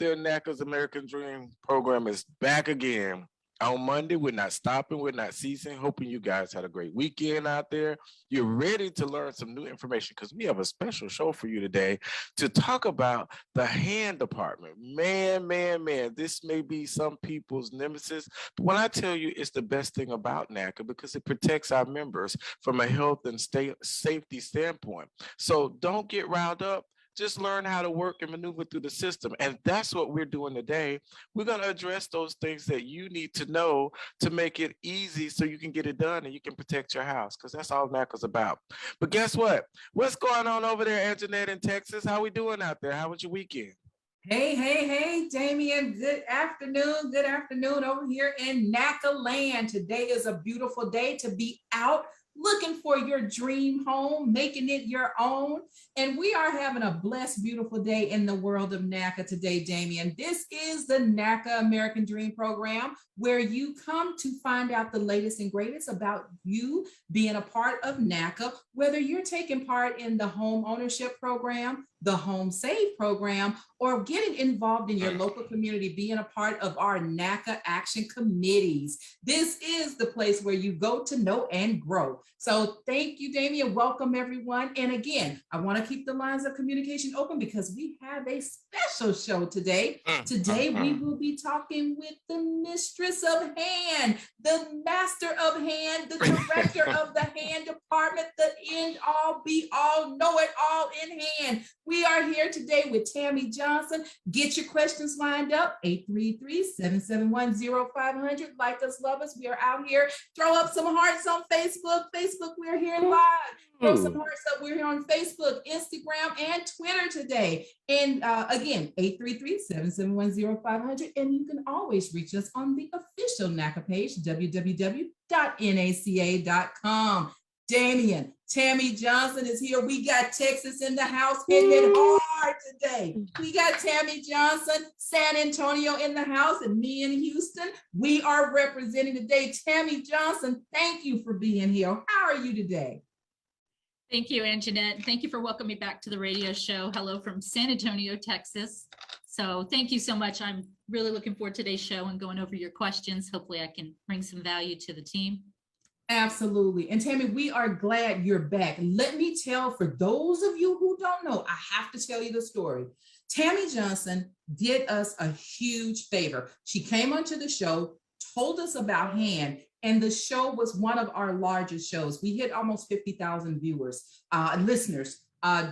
out there. NACA's American Dream program is back again. On Monday, we're not stopping, we're not ceasing. Hoping you guys had a great weekend out there. You're ready to learn some new information because we have a special show for you today to talk about the hand department. Man, this may be some people's nemesis, but when I tell you it's the best thing about NACA because it protects our members from a health and safety standpoint. So don't get riled up. Just learn how to work and maneuver through the system. And that's what we're doing today. We're going to address those things that you need to know to make it easy so you can get it done and you can protect your house, because that's all NACA's about. But guess what? What's going on over there, Anjanette, in Texas? How we doing out there? How was your weekend? Hey, Damian, good afternoon over here in NACA land. Today is a beautiful day to be out looking for your dream home, making it your own. And we are having a blessed, beautiful day in the world of NACA today, Damian. This is the NACA American Dream Program, where you come to find out the latest and greatest about you being a part of NACA, whether you're taking part in the home ownership program, the Home Save program, or getting involved in your local community, being a part of our NACA action committees. This is the place where you go to know and grow. So thank you, Damian. Welcome, everyone. And again, I want to keep the lines of communication open because we have a special show today. Today, we will be talking with the mistress of hand, the master of hand, the director of the hand department, the end all, be all, know it all in hand. We are here today with Tammy Johnson. Get your questions lined up, 833-771-0500. Like us, love us. We are out here. Throw up some hearts on Facebook. We're here live. Throw some hearts up. We're here on Facebook, Instagram, and Twitter today. And again, 833-771-0500. And you can always reach us on the official NACA page, www.naca.com. Damian, Tammy Johnson is here. We got Texas in the house hitting it hard today. We got Tammy Johnson, San Antonio in the house, and me in Houston. We are representing today. Tammy Johnson, thank you for being here. How are you today? Thank you, Anjanette. Thank you for welcoming me back to the radio show. Hello from San Antonio, Texas. So thank you so much. I'm really looking forward to today's show and going over your questions. Hopefully I can bring some value to the team. Absolutely. And Tammy, we are glad you're back. Let me tell, for those of you who don't know, I have to tell you the story. Tammy Johnson did us a huge favor. She came onto the show, told us about hand, and the show was one of our largest shows. We hit almost 50,000 viewers, listeners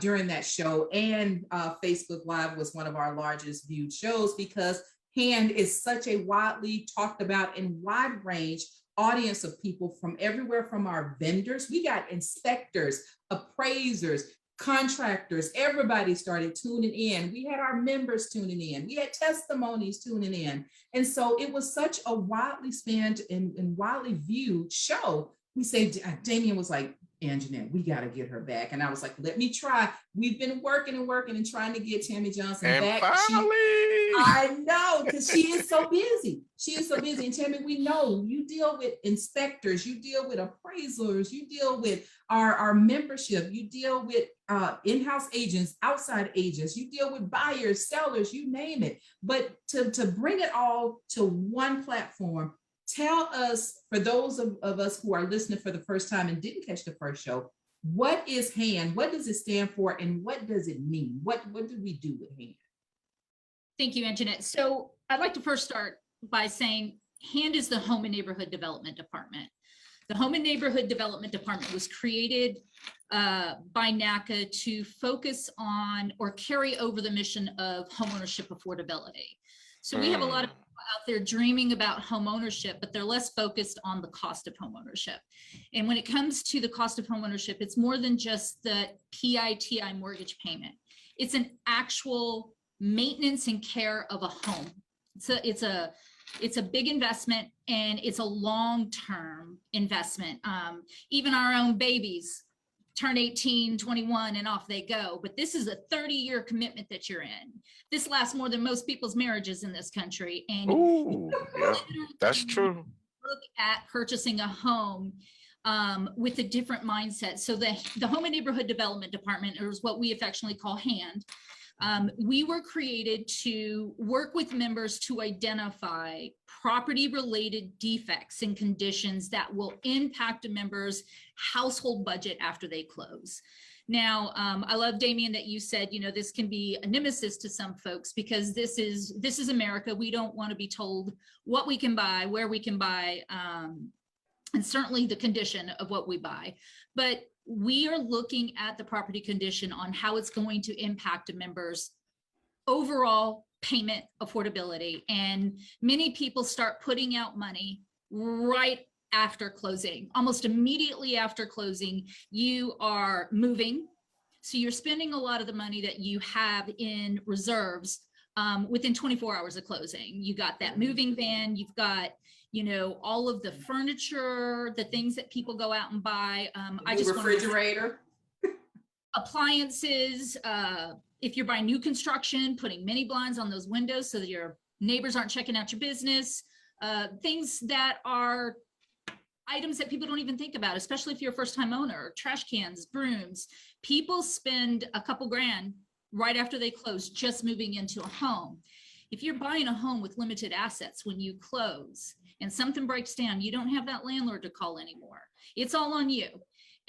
during that show. And Facebook Live was one of our largest viewed shows because hand is such a widely talked about and wide range audience of people from everywhere, from our vendors. We got inspectors, appraisers, contractors. Everybody started tuning in. We had our members tuning in. We had testimonies tuning in. And so it was such a widely spanned and widely viewed show. We say, Damian was like, Anjanette, we got to get her back. And I was like, let me try. We've been working and trying to get Tammy Johnson back. I know, because she is so busy. And Tammy, we know you deal with inspectors, you deal with appraisers, you deal with our membership, you deal with in-house agents, outside agents, you deal with buyers, sellers, you name it. But to bring it all to one platform, tell us, for those of us who are listening for the first time and didn't catch the first show, what is hand? What does it stand for? And what does it mean? What do we do with hand? Thank you, Anjanette. So I'd like to first start by saying hand is the Home and Neighborhood Development Department. The Home and Neighborhood Development Department was created by NACA to focus on or carry over the mission of homeownership affordability. So we have a lot of people out there dreaming about home ownership, but they're less focused on the cost of home ownership. And when it comes to the cost of home ownership, it's more than just the PITI mortgage payment. It's an actual maintenance and care of a home. So it's a big investment, and it's a long-term investment. Even our own babies turn 18, 21, and off they go. But this is a 30-year commitment that you're in. This lasts more than most people's marriages in this country. And yeah, that's true. Look at purchasing a home with a different mindset. So the Home and Neighborhood Development Department, or is what we affectionately call HAND, We were created to work with members to identify property-related defects and conditions that will impact a member's household budget after they close. Now, I love, Damien, that you said, this can be a nemesis to some folks because this is America. We don't want to be told what we can buy, where we can buy, and certainly the condition of what we buy. But we are looking at the property condition on how it's going to impact a member's overall payment affordability. And many people start putting out money right after closing. Almost immediately after closing, you are moving. So you're spending a lot of the money that you have in reserves within 24 hours of closing. You got that moving van, you've got all of the furniture, the things that people go out and buy. Refrigerator, appliances. If you're buying new construction, putting mini blinds on those windows so that your neighbors aren't checking out your business. Things that are items that people don't even think about, especially if you're a first-time owner. Trash cans, brooms. People spend a couple grand right after they close just moving into a home. If you're buying a home with limited assets when you close and something breaks down, you don't have that landlord to call anymore. It's all on you.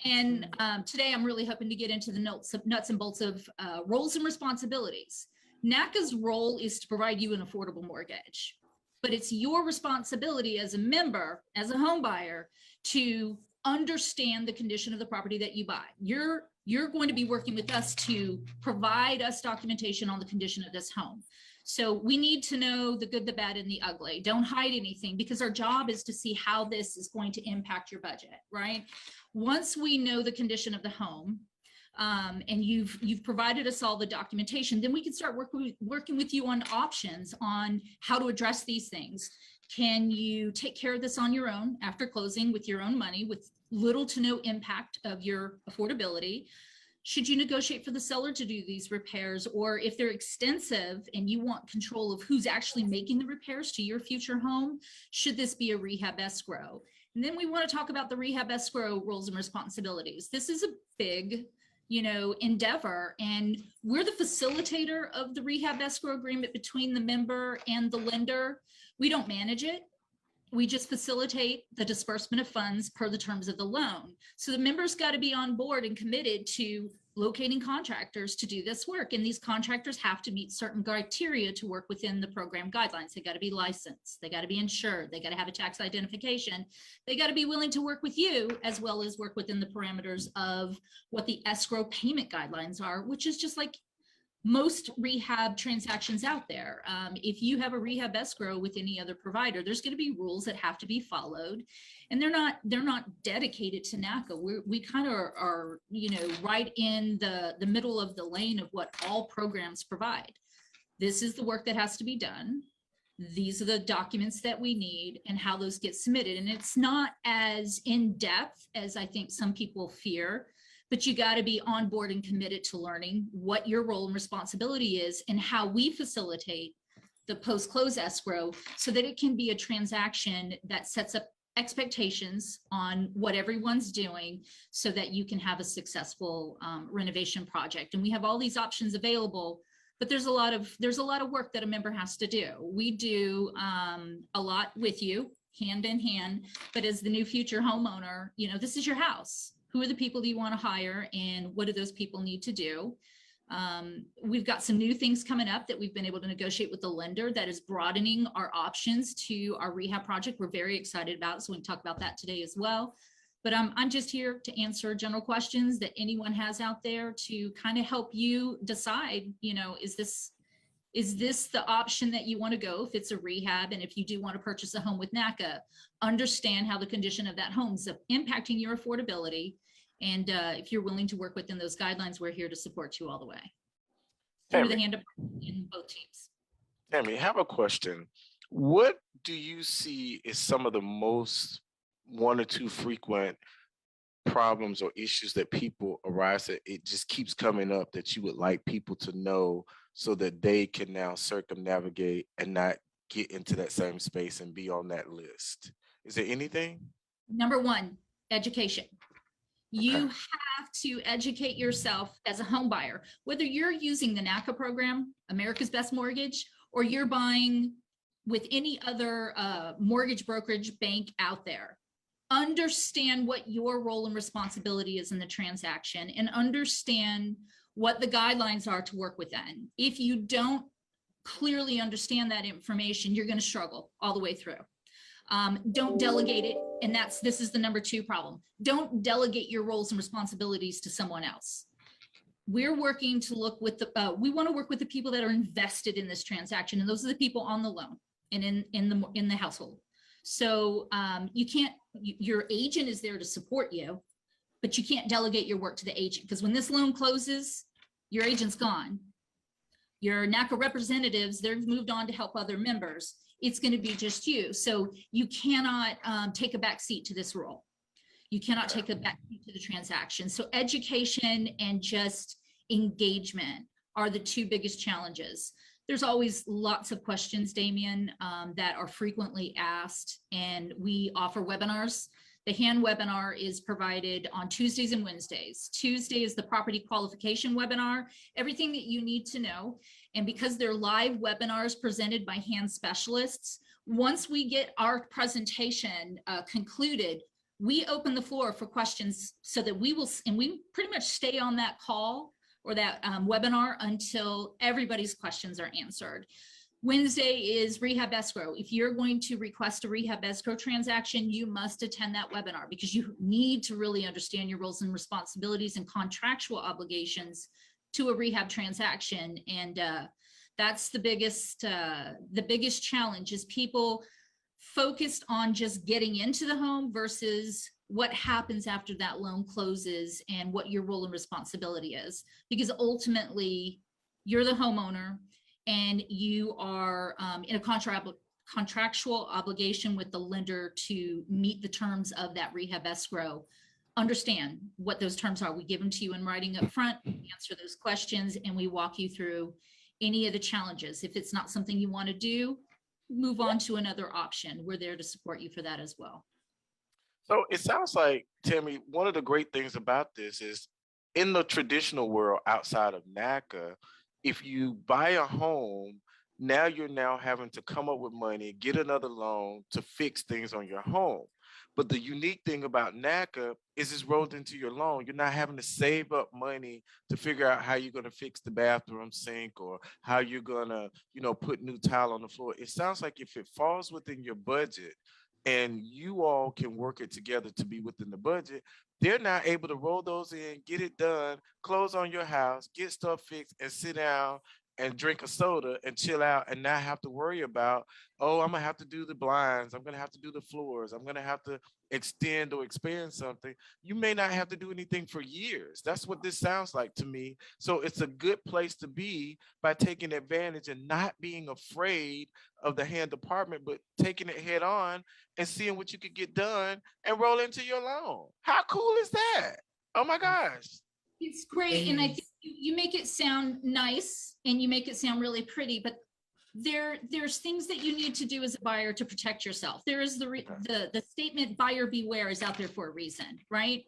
And today I'm really hoping to get into the nuts and bolts of roles and responsibilities. NACA's role is to provide you an affordable mortgage, but it's your responsibility as a member, as a home buyer, to understand the condition of the property that you buy. You're going to be working with us to provide us documentation on the condition of this home. So we need to know the good, the bad, and the ugly. Don't hide anything, because our job is to see how this is going to impact your budget, right? Once we know the condition of the home, and you've provided us all the documentation, then we can start working with you on options on how to address these things. Can you take care of this on your own after closing with your own money with little to no impact of your affordability? Should you negotiate for the seller to do these repairs? Or if they're extensive and you want control of who's actually making the repairs to your future home, should this be a rehab escrow? And then we want to talk about the rehab escrow roles and responsibilities. This is a big, endeavor, and we're the facilitator of the rehab escrow agreement between the member and the lender. We don't manage it. We just facilitate the disbursement of funds per the terms of the loan. So the members got to be on board and committed to locating contractors to do this work. And these contractors have to meet certain criteria to work within the program guidelines. They got to be licensed. They got to be insured. They got to have a tax identification. They got to be willing to work with you, as well as work within the parameters of what the escrow payment guidelines are, which is just like most rehab transactions out there. If you have a rehab escrow with any other provider, there's going to be rules that have to be followed, and they're not dedicated to NACA. We kind of are right in the middle of the lane of what all programs provide. This is the work that has to be done. These are the documents that we need and how those get submitted. And it's not as in depth as I think some people fear, but you got to be on board and committed to learning what your role and responsibility is and how we facilitate the post-close escrow so that it can be a transaction that sets up expectations on what everyone's doing so that you can have a successful renovation project. And we have all these options available, but there's a lot of work that a member has to do. We do a lot with you, hand in hand, but as the new future homeowner, this is your house. Who are the people that you want to hire, and what do those people need to do? We've got some new things coming up that we've been able to negotiate with the lender that is broadening our options to our rehab project. We're very excited about it, so we can talk about that today as well. But I'm just here to answer general questions that anyone has out there to kind of help you decide, is this the option that you want to go if it's a rehab? And if you do want to purchase a home with NACA, understand how the condition of that home is impacting your affordability. And if you're willing to work within those guidelines, we're here to support you all the way. Through the hand of in both teams. Tammy, I have a question. What do you see is some of the most one or two frequent problems or issues that people arise that it just keeps coming up that you would like people to know so that they can now circumnavigate and not get into that same space and be on that list? Is there anything? Number one, education. You have to educate yourself as a home buyer, whether you're using the NACA program, America's Best Mortgage, or you're buying with any other mortgage brokerage bank out there. Understand what your role and responsibility is in the transaction and understand what the guidelines are to work within. If you don't clearly understand that information, you're going to struggle all the way through. Don't delegate it. And this is the number 2 problem. Don't delegate your roles and responsibilities to someone else. We're working to look with we want to work with the people that are invested in this transaction. And those are the people on the loan and in the household. So you can't, your agent is there to support you, but you can't delegate your work to the agent, because when this loan closes, your agent's gone. Your NACA representatives, they've moved on to help other members. It's going to be just you. So you cannot take a back seat to this role. You cannot take a back seat to the transaction. So education and just engagement are the 2 biggest challenges. There's always lots of questions, Damien, that are frequently asked, and we offer webinars. The hand webinar is provided on Tuesdays and Wednesdays. Tuesday is the property qualification webinar, everything that you need to know. And because they're live webinars presented by hand specialists, once we get our presentation concluded, we open the floor for questions so that we pretty much stay on that call or that webinar until everybody's questions are answered. Wednesday is rehab escrow. If you're going to request a rehab escrow transaction, you must attend that webinar, because you need to really understand your roles and responsibilities and contractual obligations to a rehab transaction. And that's the biggest challenge, is people focused on just getting into the home versus what happens after that loan closes and what your role and responsibility is. Because ultimately you're the homeowner and you are in a contractual obligation with the lender to meet the terms of that rehab escrow. Understand what those terms are. We give them to you in writing up front, answer those questions, and we walk you through any of the challenges. If it's not something you want to do, move on to another option. We're there to support you for that as well. So it sounds like, Tammy, one of the great things about this is, in the traditional world outside of NACA, if you buy a home, you're now having to come up with money, get another loan to fix things on your home. But the unique thing about NACA is it's rolled into your loan. You're not having to save up money to figure out how you're going to fix the bathroom sink or how you're going to, put new tile on the floor. It sounds like if it falls within your budget and you all can work it together to be within the budget, they're now able to roll those in, get it done, close on your house, get stuff fixed, and sit down and drink a soda and chill out and not have to worry about, oh, I'm going to have to do the blinds, I'm going to have to do the floors, I'm going to have to extend or expand something. You may not have to do anything for years. That's what this sounds like to me. So it's a good place to be by taking advantage and not being afraid of the hand department, but taking it head on and seeing what you could get done and roll into your loan. How cool is that? Oh my gosh. It's great. And I think you make it sound nice and you make it sound really pretty, but there's things that you need to do as a buyer to protect yourself. There is the statement buyer beware is out there for a reason, right?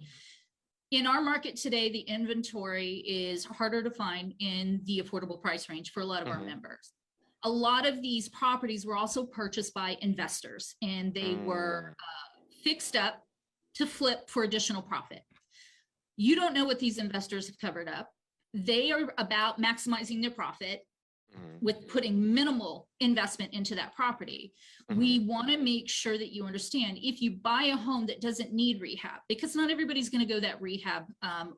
In our market today, the inventory is harder to find in the affordable price range for a lot of our members. A lot of these properties were also purchased by investors, and they were fixed up to flip for additional profit. You don't know what these investors have covered up. They are about maximizing their profit with putting minimal investment into that property. We want to make sure that you understand, if you buy a home that doesn't need rehab, because not everybody's going to go that rehab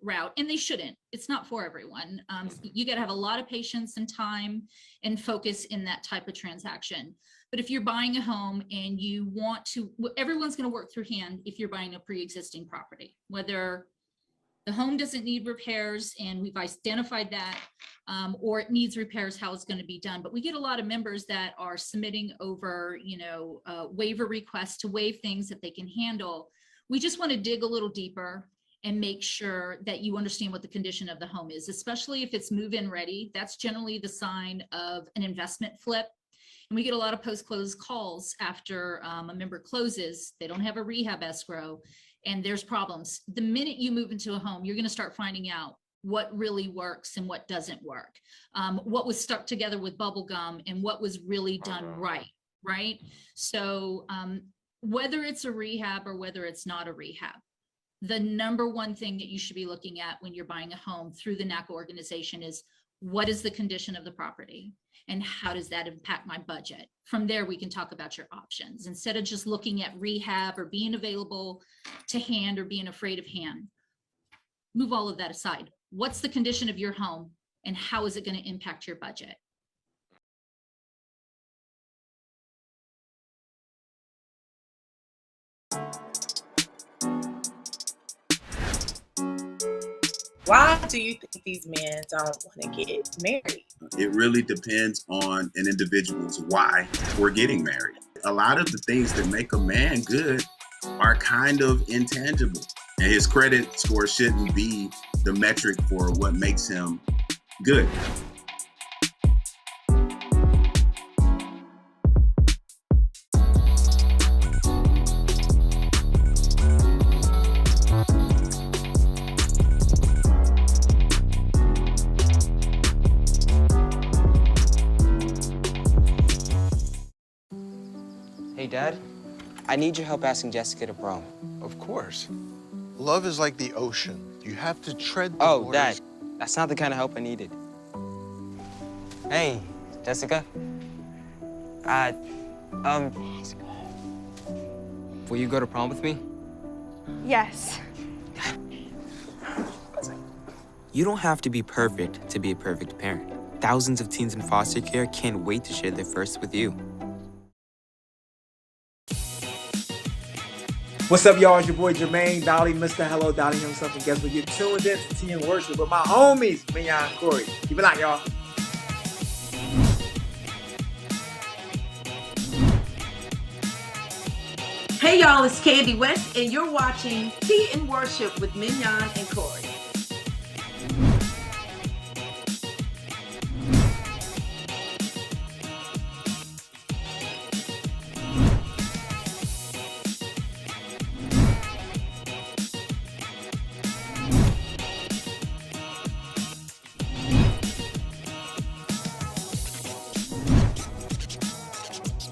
route, and they shouldn't. It's not for everyone. You got to have a lot of patience and time and focus in that type of transaction. But if you're buying a home and you want to, everyone's going to work through hand if you're buying a pre-existing property, whether the home doesn't need repairs and we've identified that, or it needs repairs, how it's going to be done. But we get a lot of members that are submitting over, waiver requests to waive things that they can handle. We just want to dig a little deeper and make sure that you understand what the condition of the home is, especially if it's move-in ready. That's generally the sign of an investment flip. And we get a lot of post-close calls after a member closes. They don't have a rehab escrow. and there's problems. The minute you move into a home, you're going to start finding out what really works and what doesn't work, what was stuck together with bubble gum and what was really done right? So whether it's a rehab or whether it's not a rehab, the number one thing that you should be looking at when you're buying a home through the NACA organization is, what is the condition of the property and how does that impact my budget? From there, we can talk about your options instead of just looking at rehab or being available to hand or being afraid of hand. Move all of that aside. What's the condition of your home and how is it going to impact your budget? Why do you think these men don't want to get married? It really depends on an individual's why we're getting married. A lot of the things that make a man good are kind of intangible. And his credit score shouldn't be the metric for what makes him good. Hey, Dad, I need your help asking Jessica to prom. Of course. Love is like the ocean. You have to tread the Oh, waters. Dad, that's not the kind of help I needed. Hey, Jessica. Will you go to prom with me? Yes. You don't have to be perfect to be a perfect parent. Thousands of teens in foster care can't wait to share their first with you. What's up, y'all? It's your boy Jermaine Dolly, Mr. Hello Dolly himself, and guess what? You're tuned in to Tea and Worship with my homies, Mignon and Corey. Keep it locked, y'all. Hey y'all, it's Candy West, and you're watching Tea and Worship with Mignon and Corey.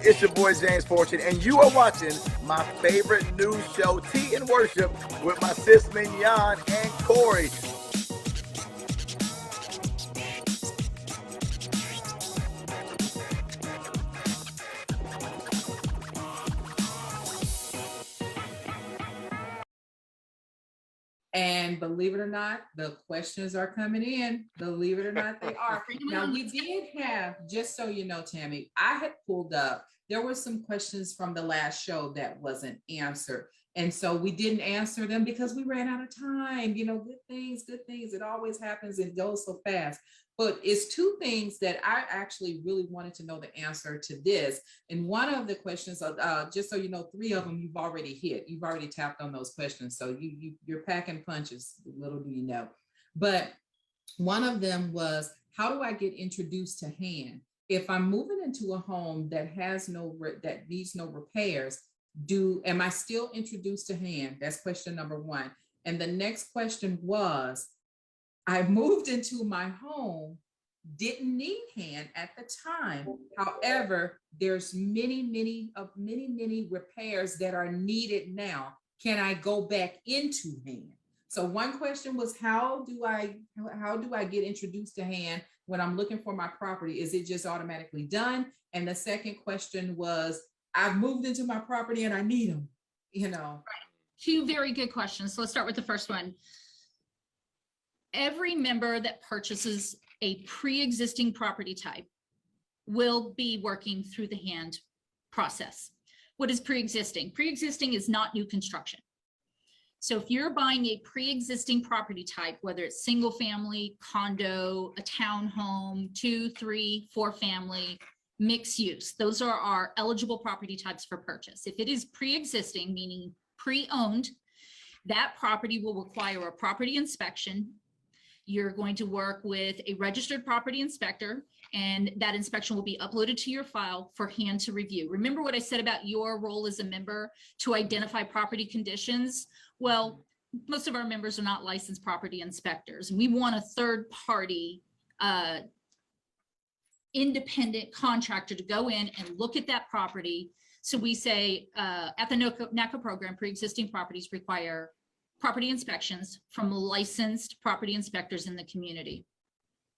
It's your boy James Fortune, and you are watching my favorite news show, Tea and Worship, with my sis Mignon and Corey. And believe it or not, the questions are coming in. Believe it or not, they are. Now, we did have, just so you know, Tammy, I had pulled up, there were some questions from the last show that wasn't answered. And so we didn't answer them because we ran out of time. You know, good things. It always happens. It goes so fast. But it's two things that I actually really wanted to know the answer to this. And one of the questions, just so you know, three of them you've already hit. You've already tapped on those questions. So you're packing punches, little do you know. But one of them was, how do I get introduced to hand? If I'm moving into a home that that needs no repairs, am I still introduced to hand? That's question number one. And the next question was, I moved into my home, didn't need hand at the time. However, there's many repairs that are needed now. Can I go back into hand? So one question was, how do I get introduced to hand when I'm looking for my property? Is it just automatically done? And the second question was, I've moved into my property and I need them, you know. Right. Two very good questions. So let's start with the first one. Every member that purchases a pre-existing property type will be working through the hand process. What is pre-existing? Pre-existing is not new construction. So if you're buying a pre-existing property type, whether it's single family, condo, a townhome, 2, 3, 4 family, mixed use, those are our eligible property types for purchase. If it is pre-existing, meaning pre-owned, that property will require a property inspection. You're going to work with a registered property inspector, and that inspection will be uploaded to your file for hand to review. Remember what I said about your role as a member to identify property conditions? Well, most of our members are not licensed property inspectors. We want a third party independent contractor to go in and look at that property. So we say at the NACA program, pre-existing properties require property inspections from licensed property inspectors in the community.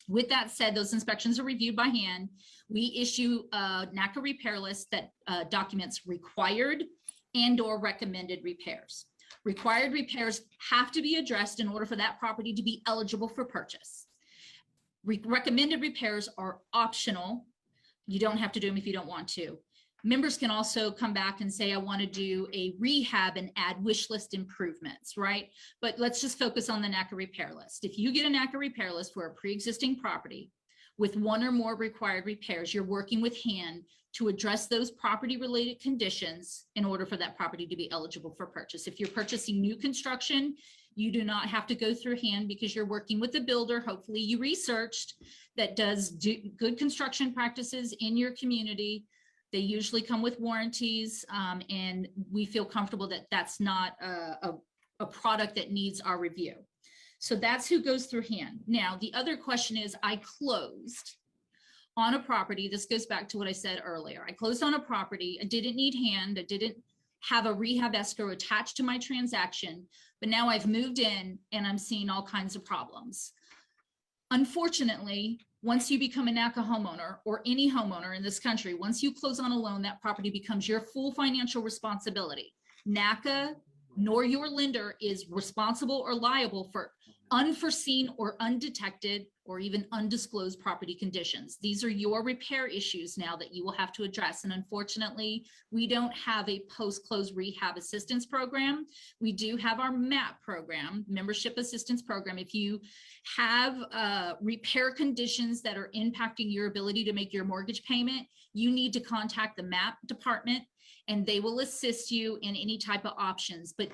With that said, those inspections are reviewed by hand. We issue a NACA repair list that documents required and/or recommended repairs. Required repairs have to be addressed in order for that property to be eligible for purchase. Recommended repairs are optional. You don't have to do them if you don't want to. Members can also come back and say, I want to do a rehab and add wish list improvements, right? But let's just focus on the NACA repair list. If you get a NACA repair list for a pre-existing property with one or more required repairs, you're working with hand to address those property related conditions in order for that property to be eligible for purchase. If you're purchasing new construction, you do not have to go through hand because you're working with a builder, hopefully you researched, that does good construction practices in your community. They usually come with warranties, and we feel comfortable that that's not a product that needs our review. So that's who goes through hand. Now, the other question is, I closed on a property. This goes back to what I said earlier. I closed on a property. I didn't need hand. I didn't have a rehab escrow attached to my transaction, but now I've moved in and I'm seeing all kinds of problems. Unfortunately, once you become a NACA homeowner, or any homeowner in this country, once you close on a loan, that property becomes your full financial responsibility. NACA nor your lender is responsible or liable for unforeseen or undetected or even undisclosed property conditions. These are your repair issues now that you will have to address. And unfortunately, we don't have a post-close rehab assistance program. We do have our MAP program, Membership Assistance Program. If you have repair conditions that are impacting your ability to make your mortgage payment, you need to contact the MAP department and they will assist you in any type of options. But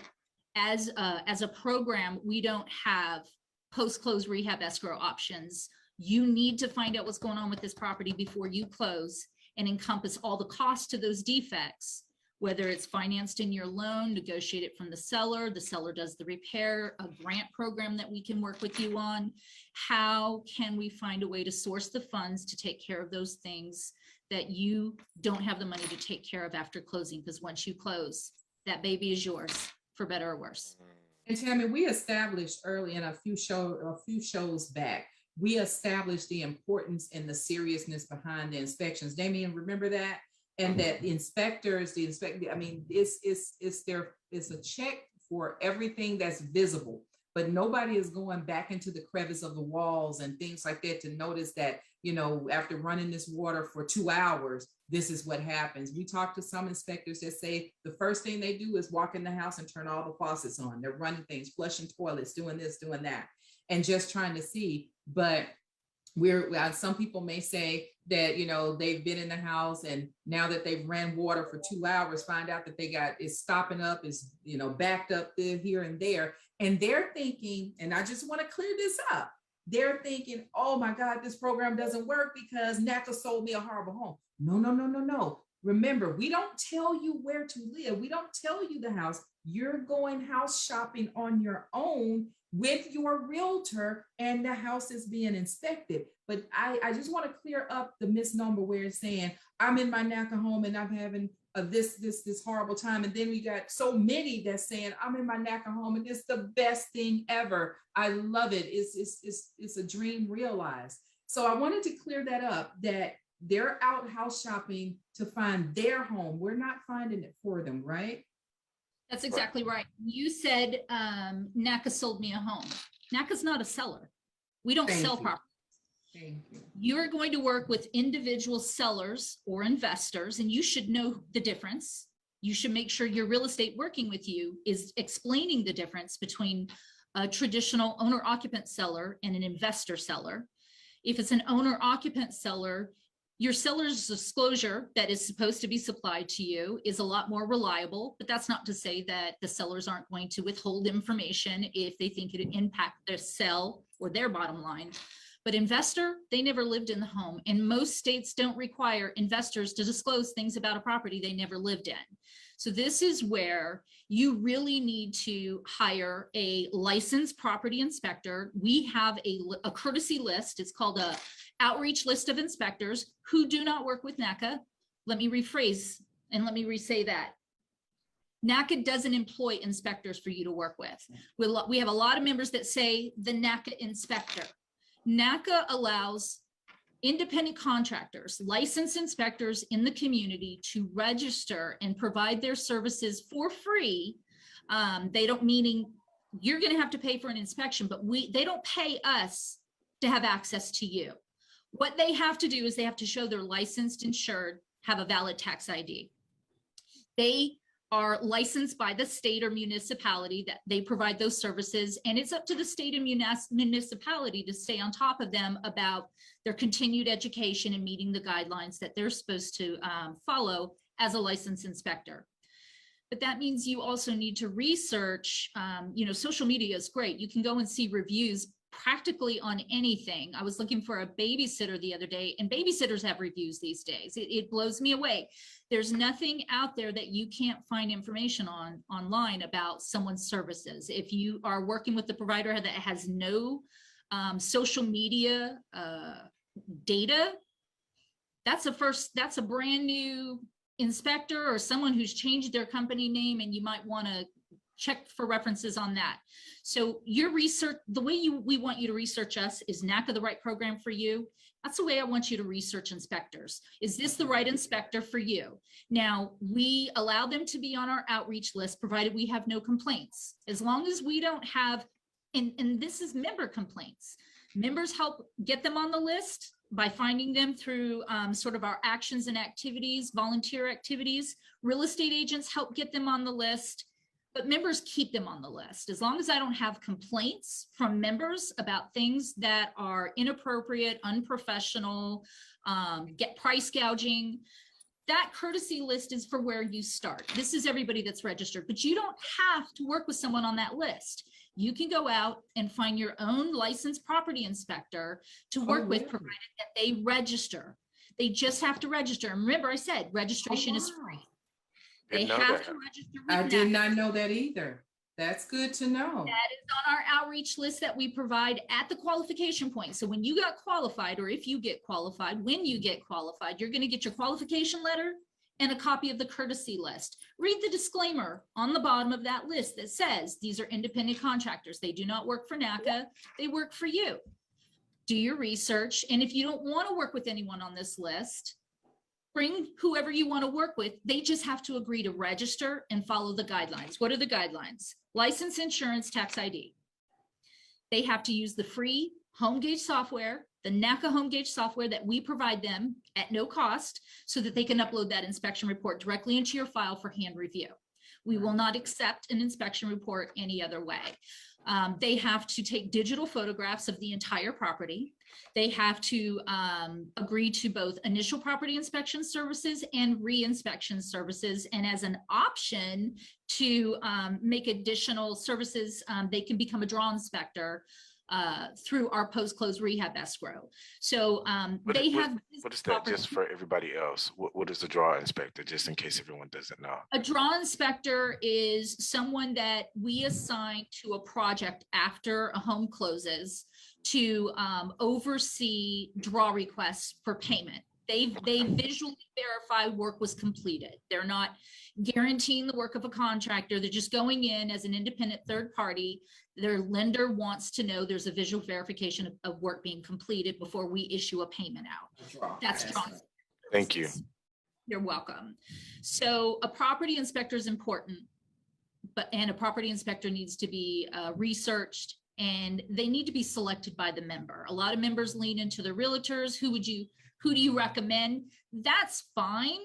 as a program, we don't have post-close rehab escrow options. You need to find out what's going on with this property before you close and encompass all the costs to those defects, whether it's financed in your loan, negotiated from the seller does the repair, a grant program that we can work with you on. How can we find a way to source the funds to take care of those things that you don't have the money to take care of after closing? Because once you close, that baby is yours, for better or worse. And Tammy, we established early in a few shows back, we established the importance and the seriousness behind the inspections. Damien, remember that? And that the inspectors, I mean, it's a check for everything that's visible, but nobody is going back into the crevice of the walls and things like that to notice that, you know, after running this water for 2 hours, this is what happens. We talked to some inspectors that say the first thing they do is walk in the house and turn all the faucets on. They're running things, flushing toilets, doing this, doing that, and just trying to see. But some people may say that, you know, they've been in the house and now that they've ran water for 2 hours, find out that it's stopping up, is, you know, backed up there, here and there. And they're thinking, and I just want to clear this up, they're thinking, oh my God, this program doesn't work because NACA sold me a horrible home. No. Remember, we don't tell you where to live. We don't tell you the house. You're going house shopping on your own with your realtor, and the house is being inspected. But I just want to clear up the misnomer where it's saying, I'm in my NACA home and I'm having this horrible time. And then we got so many that's saying, I'm in my NACA home and it's the best thing ever. I love it. It's a dream realized. So I wanted to clear that up, that they're out house shopping to find their home. We're not finding it for them, right? That's exactly right. You said NACA sold me a home. NACA's not a seller. We don't sell property. Thank you. You're going to work with individual sellers or investors, and you should know the difference. You should make sure your real estate working with you is explaining the difference between a traditional owner-occupant seller and an investor seller. If it's an owner-occupant seller, Your seller's disclosure that is supposed to be supplied to you is a lot more reliable, but that's not to say that the sellers aren't going to withhold information if they think it would impact their sell or their bottom line. But investor, they never lived in the home, and most states don't require investors to disclose things about a property they never lived in. So this is where you really need to hire a licensed property inspector. We have a courtesy list. It's called a outreach list of inspectors who do not work with NACA. Let me rephrase and let me re-say that. NACA doesn't employ inspectors for you to work with. We have a lot of members that say the NACA inspector. NACA allows independent contractors, licensed inspectors in the community to register and provide their services for free. They don't, meaning you're going to have to pay for an inspection, but they don't pay us to have access to you. What they have to do is they have to show they're licensed, insured, have a valid tax ID. They are licensed by the state or municipality that they provide those services. And it's up to the state and municipality to stay on top of them about their continued education and meeting the guidelines that they're supposed to follow as a licensed inspector. But that means you also need to research, social media is great. You can go and see reviews practically on anything. I was looking for a babysitter the other day, and babysitters have reviews these days. It blows me away. There's nothing out there that you can't find information on online about someone's services. If you are working with the provider that has no social media data, that's a brand new inspector or someone who's changed their company name, and you might want to check for references on that. So your research, the way we want you to research us, is NACA the right program for you? That's the way I want you to research inspectors. Is this the right inspector for you? Now, we allow them to be on our outreach list, provided we have no complaints. As long as we don't have, and this is member complaints. Members help get them on the list by finding them through sort of our actions and activities, volunteer activities. Real estate agents help get them on the list. But members keep them on the list. As long as I don't have complaints from members about things that are inappropriate, unprofessional, get price gouging, that courtesy list is for where you start. This is everybody that's registered, but you don't have to work with someone on that list. You can go out and find your own licensed property inspector to work with, provided that they register. They just have to register. And remember, I said registration is free. They have to register with I did NACA. not know that either. That's good to know. That is on our outreach list that we provide at the qualification point. So when you got qualified, or if you get qualified, when you get qualified, you're going to get your qualification letter and a copy of the courtesy list. Read the disclaimer on the bottom of that list that says these are independent contractors. They do not work for NACA. They work for you. Do your research. And if you don't want to work with anyone on this list, bring whoever you want to work with. They just have to agree to register and follow the guidelines. What are the guidelines? License, insurance, tax ID. They have to use the free HomeGauge software, the NACA HomeGauge software that we provide them at no cost, so that they can upload that inspection report directly into your file for hand review. We will not accept an inspection report any other way. They have to take digital photographs of the entire property. They have to agree to both initial property inspection services and re-inspection services. And as an option to make additional services, they can become a draw inspector through our post-close rehab escrow. So What is that, just for everybody else? What is the draw inspector, just in case everyone doesn't know? A draw inspector is someone that we assign to a project after a home closes to oversee draw requests for payment. They visually verify work was completed. They're not guaranteeing the work of a contractor. They're just going in as an independent third party. Their lender wants to know there's a visual verification of work being completed before we issue a payment out. That's draw. Thank you. You're welcome. So a property inspector is important, and a property inspector needs to be researched, and they need to be selected by the member. A lot of members lean into the realtors. Who do you recommend? That's fine.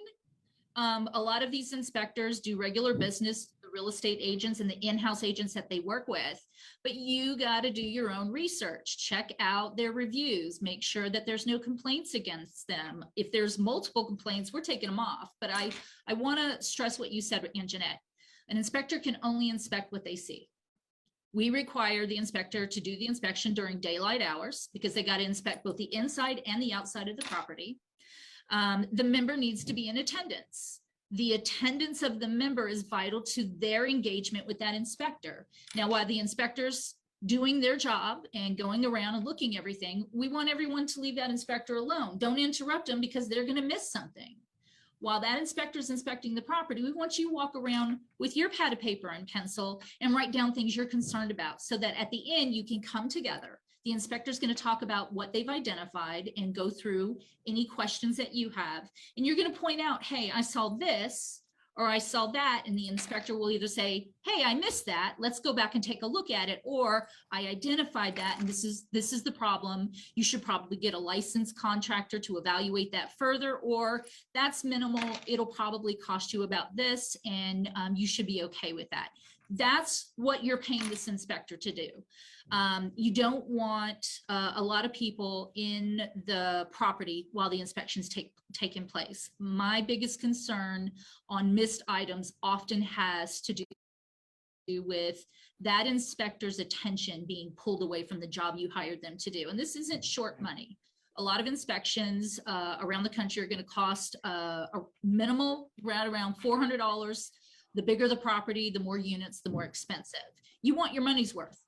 A lot of these inspectors do regular business. The real estate agents and the in-house agents that they work with, but you got to do your own research, check out their reviews, make sure that there's no complaints against them. If there's multiple complaints, we're taking them off. But I want to stress what you said, Anjanette. An inspector can only inspect what they see. We require the inspector to do the inspection during daylight hours because they got to inspect both the inside and the outside of the property. The member needs to be in attendance. The attendance of the member is vital to their engagement with that inspector. Now, while the inspector's doing their job and going around and looking everything, we want everyone to leave that inspector alone. Don't interrupt them because they're going to miss something. While that inspector is inspecting the property, we want you to walk around with your pad of paper and pencil and write down things you're concerned about so that at the end you can come together. The inspector is going to talk about what they've identified and go through any questions that you have. And you're going to point out, hey, I saw this or I saw that. And the inspector will either say, hey, I missed that. Let's go back and take a look at it. Or I identified that and this is the problem. You should probably get a licensed contractor to evaluate that further, or that's minimal. It'll probably cost you about this and you should be okay with that. That's what you're paying this inspector to do. You don't want a lot of people in the property while the inspections taking place. My biggest concern on missed items often has to do with that inspector's attention being pulled away from the job you hired them to do. And this isn't short money. A lot of inspections around the country are going to cost a minimal right around $400. The bigger the property, the more units, the more expensive. You want your money's worth.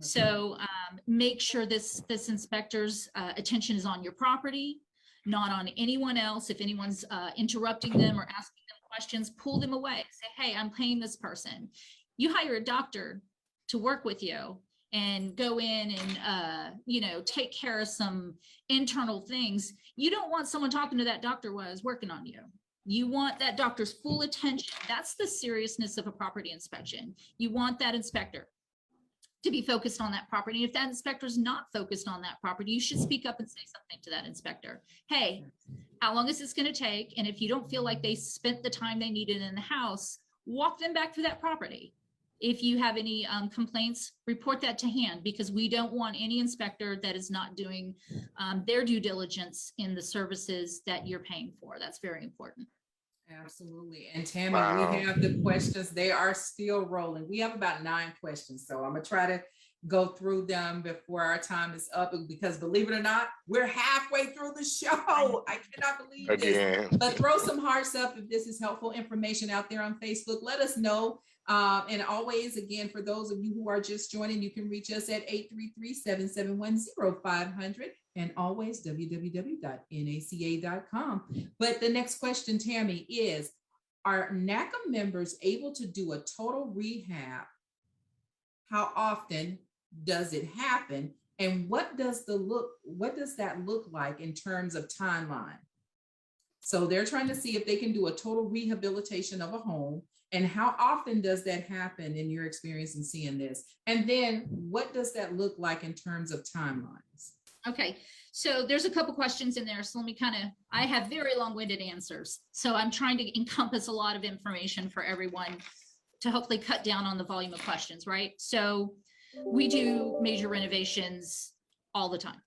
So make sure this inspector's attention is on your property, not on anyone else. If anyone's interrupting them or asking them questions, pull them away. Say, hey, I'm paying this person. You hire a doctor to work with you and go in and take care of some internal things. You don't want someone talking to that doctor while he's working on you. You want that doctor's full attention. That's the seriousness of a property inspection. You want that inspector to be focused on that property. If that inspector is not focused on that property, you should speak up and say something to that inspector. Hey, how long is this going to take? And if you don't feel like they spent the time they needed in the house, walk them back to that property. If you have any complaints, report that to hand, because we don't want any inspector that is not doing their due diligence in the services that you're paying for. That's very important. Absolutely. And Tammy, we have the questions. They are still rolling. We have about 9 questions. So I'm going to try to go through them before our time is up, because believe it or not, we're halfway through the show. I cannot believe this. But throw some hearts up if this is helpful information out there on Facebook. Let us know. And always, again, for those of you who are just joining, you can reach us at 833-771-0500 and always www.naca.com. But the next question, Tammy, is, are NACA members able to do a total rehab? How often does it happen? And what does that look like in terms of timeline? So they're trying to see if they can do a total rehabilitation of a home. And how often does that happen in your experience in seeing this? And then what does that look like in terms of timelines? Okay, so there's a couple questions in there. So let me I have very long-winded answers. So I'm trying to encompass a lot of information for everyone to hopefully cut down on the volume of questions, right? So we do major renovations all the time.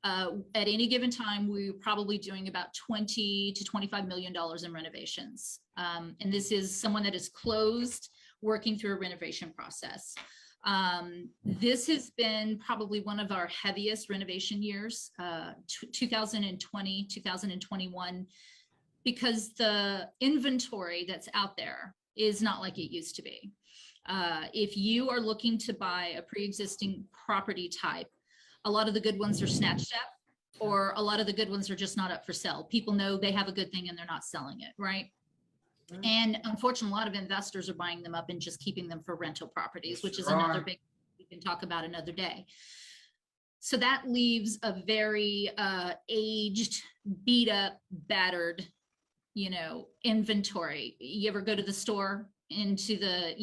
At any given time, we're probably doing about $20 to $25 million in renovations. And this is someone that is closed, working through a renovation process. This has been probably one of our heaviest renovation years, 2020, 2021, because the inventory that's out there is not like it used to be. If you are looking to buy a pre-existing property type, a lot of the good ones are snatched up, or a lot of the good ones are just not up for sale. People know they have a good thing and they're not selling it, right? And unfortunately, a lot of investors are buying them up and just keeping them for rental properties, which is another big, we can talk about another day. So that leaves a very aged, beat up, battered, inventory. You ever go to the store, into the,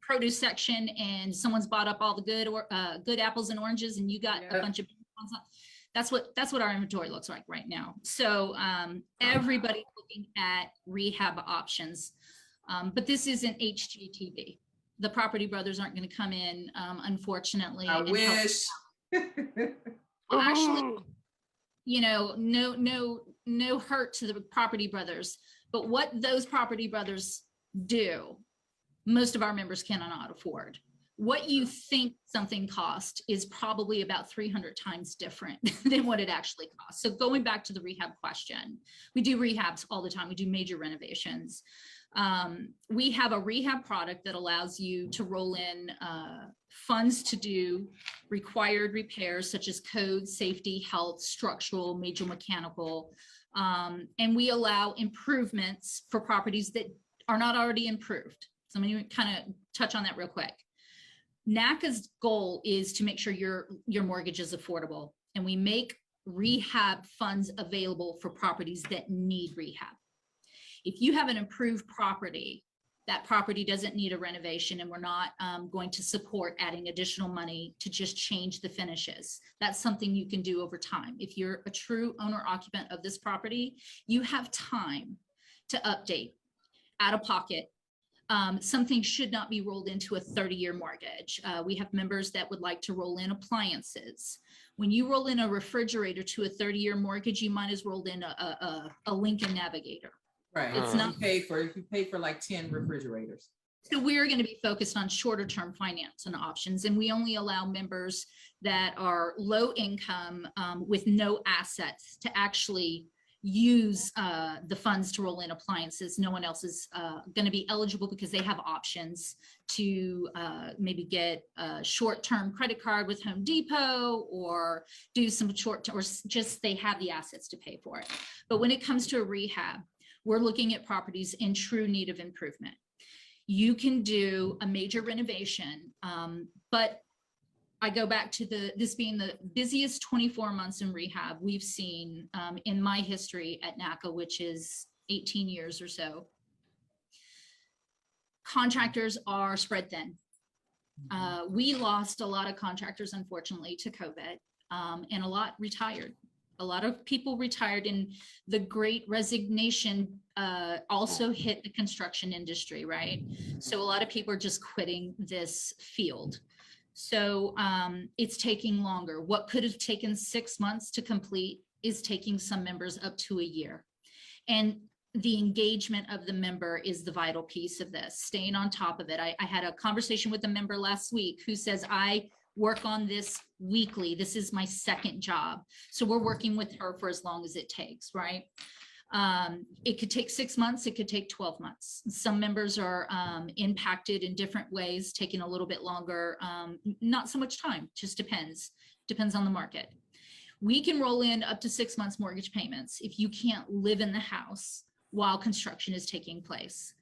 produce section, and someone's bought up all the good apples and oranges, and you got a bunch of ones. That's what our inventory looks like right now. So everybody's looking at rehab options. But this isn't HGTV. The Property Brothers aren't going to come in, unfortunately. I and help. wish. Actually, you know, no hurt to the Property Brothers, but what those Property Brothers do, most of our members cannot afford. What you think something cost is probably about 300 times different than what it actually costs. So going back to the rehab question, we do rehabs all the time. We do major renovations. We have a rehab product that allows you to roll in funds to do required repairs such as code, safety, health, structural, major mechanical, and we allow improvements for properties that are not already improved. So I'm going to kind of touch on that real quick. NACA's goal is to make sure your mortgage is affordable, and we make rehab funds available for properties that need rehab. If you have an improved property, that property doesn't need a renovation, and we're not going to support adding additional money to just change the finishes. That's something you can do over time. If you're a true owner occupant of this property, you have time to update out of pocket. Something should not be rolled into a 30-year mortgage. We have members that would like to roll in appliances. When you roll in a refrigerator to a 30-year mortgage, you might as well roll in a Lincoln Navigator. Right. It's not if you pay for like 10 refrigerators. So we're going to be focused on shorter term finance and options, and we only allow members that are low income with no assets to actually use the funds to roll in appliances. No one else is going to be eligible because they have options to maybe get a short-term credit card with Home Depot, or do some short-term, or just they have the assets to pay for it. But when it comes to a rehab, we're looking at properties in true need of improvement. You can do a major renovation, but I go back to this being the busiest 24 months in rehab we've seen in my history at NACA, which is 18 years or so. Contractors are spread thin. We lost a lot of contractors, unfortunately, to COVID, and a lot retired. A lot of people retired, and the Great Resignation also hit the construction industry, right? So a lot of people are just quitting this field. So it's taking longer. What could have taken 6 months to complete is taking some members up to a year. And the engagement of the member is the vital piece of this, staying on top of it. I had a conversation with a member last week who says, I work on this weekly. This is my second job. So we're working with her for as long as it takes, right? It could take 6 months, it could take 12 months. Some members are impacted in different ways, taking a little bit longer, not so much time, just depends on the market. We can roll in up to 6 months mortgage payments if you can't live in the house while construction is taking place.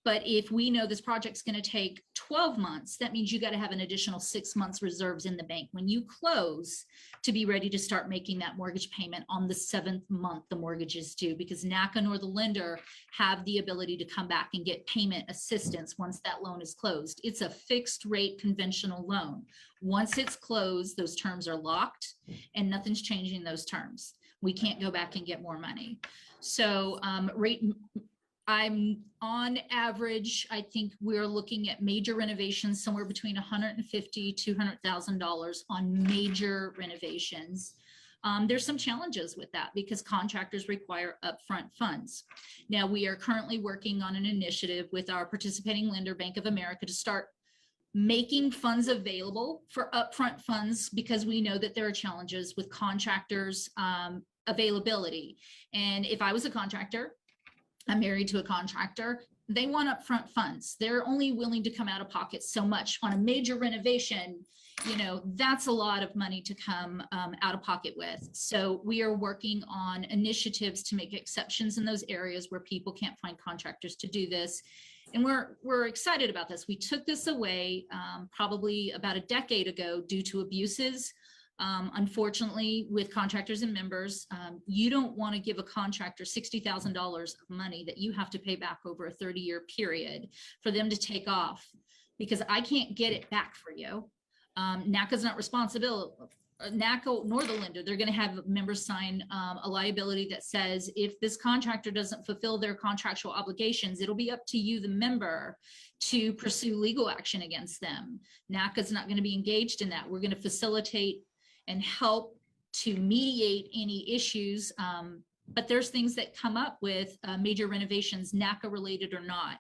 But if we know this project's going to take 12 months, that means you got to have an additional 6 months reserves in the bank when you close to be ready to start making that mortgage payment on the 7th month the mortgage is due, because NACA nor the lender have the ability to come back and get payment assistance once that loan is closed. It's a fixed rate conventional loan. Once it's closed, those terms are locked and nothing's changing those terms. We can't go back and get more money. So I'm on average, I think we're looking at major renovations somewhere between $150,000 to $200,000 on major renovations. There's some challenges with that because contractors require upfront funds. Now, we are currently working on an initiative with our participating lender, Bank of America, to start making funds available for upfront funds, because we know that there are challenges with contractors' availability. And if I was a contractor, I'm married to a contractor, they want upfront funds. They're only willing to come out of pocket so much on a major renovation. You know, that's a lot of money to come out of pocket with. So we are working on initiatives to make exceptions in those areas where people can't find contractors to do this. And we're excited about this. We took this away probably about a decade ago due to abuses. Unfortunately, with contractors and members, you don't want to give a contractor $60,000 of money that you have to pay back over a 30-year period for them to take off, because I can't get it back for you. NACA's not responsible NACA nor the lender. They're going to have members sign a liability that says if this contractor doesn't fulfill their contractual obligations, it'll be up to you, the member, to pursue legal action against them. NACA's not going to be engaged in that. We're going to facilitate and help to mediate any issues. But there's things that come up with major renovations, NACA related or not.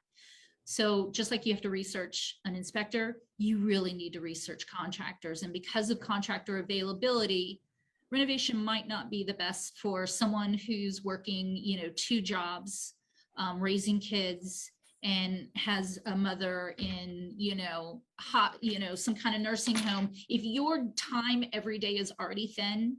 So just like you have to research an inspector, you really need to research contractors. And because of contractor availability, renovation might not be the best for someone who's working, 2 jobs, raising kids, and has a mother in, some kind of nursing home. If your time every day is already thin,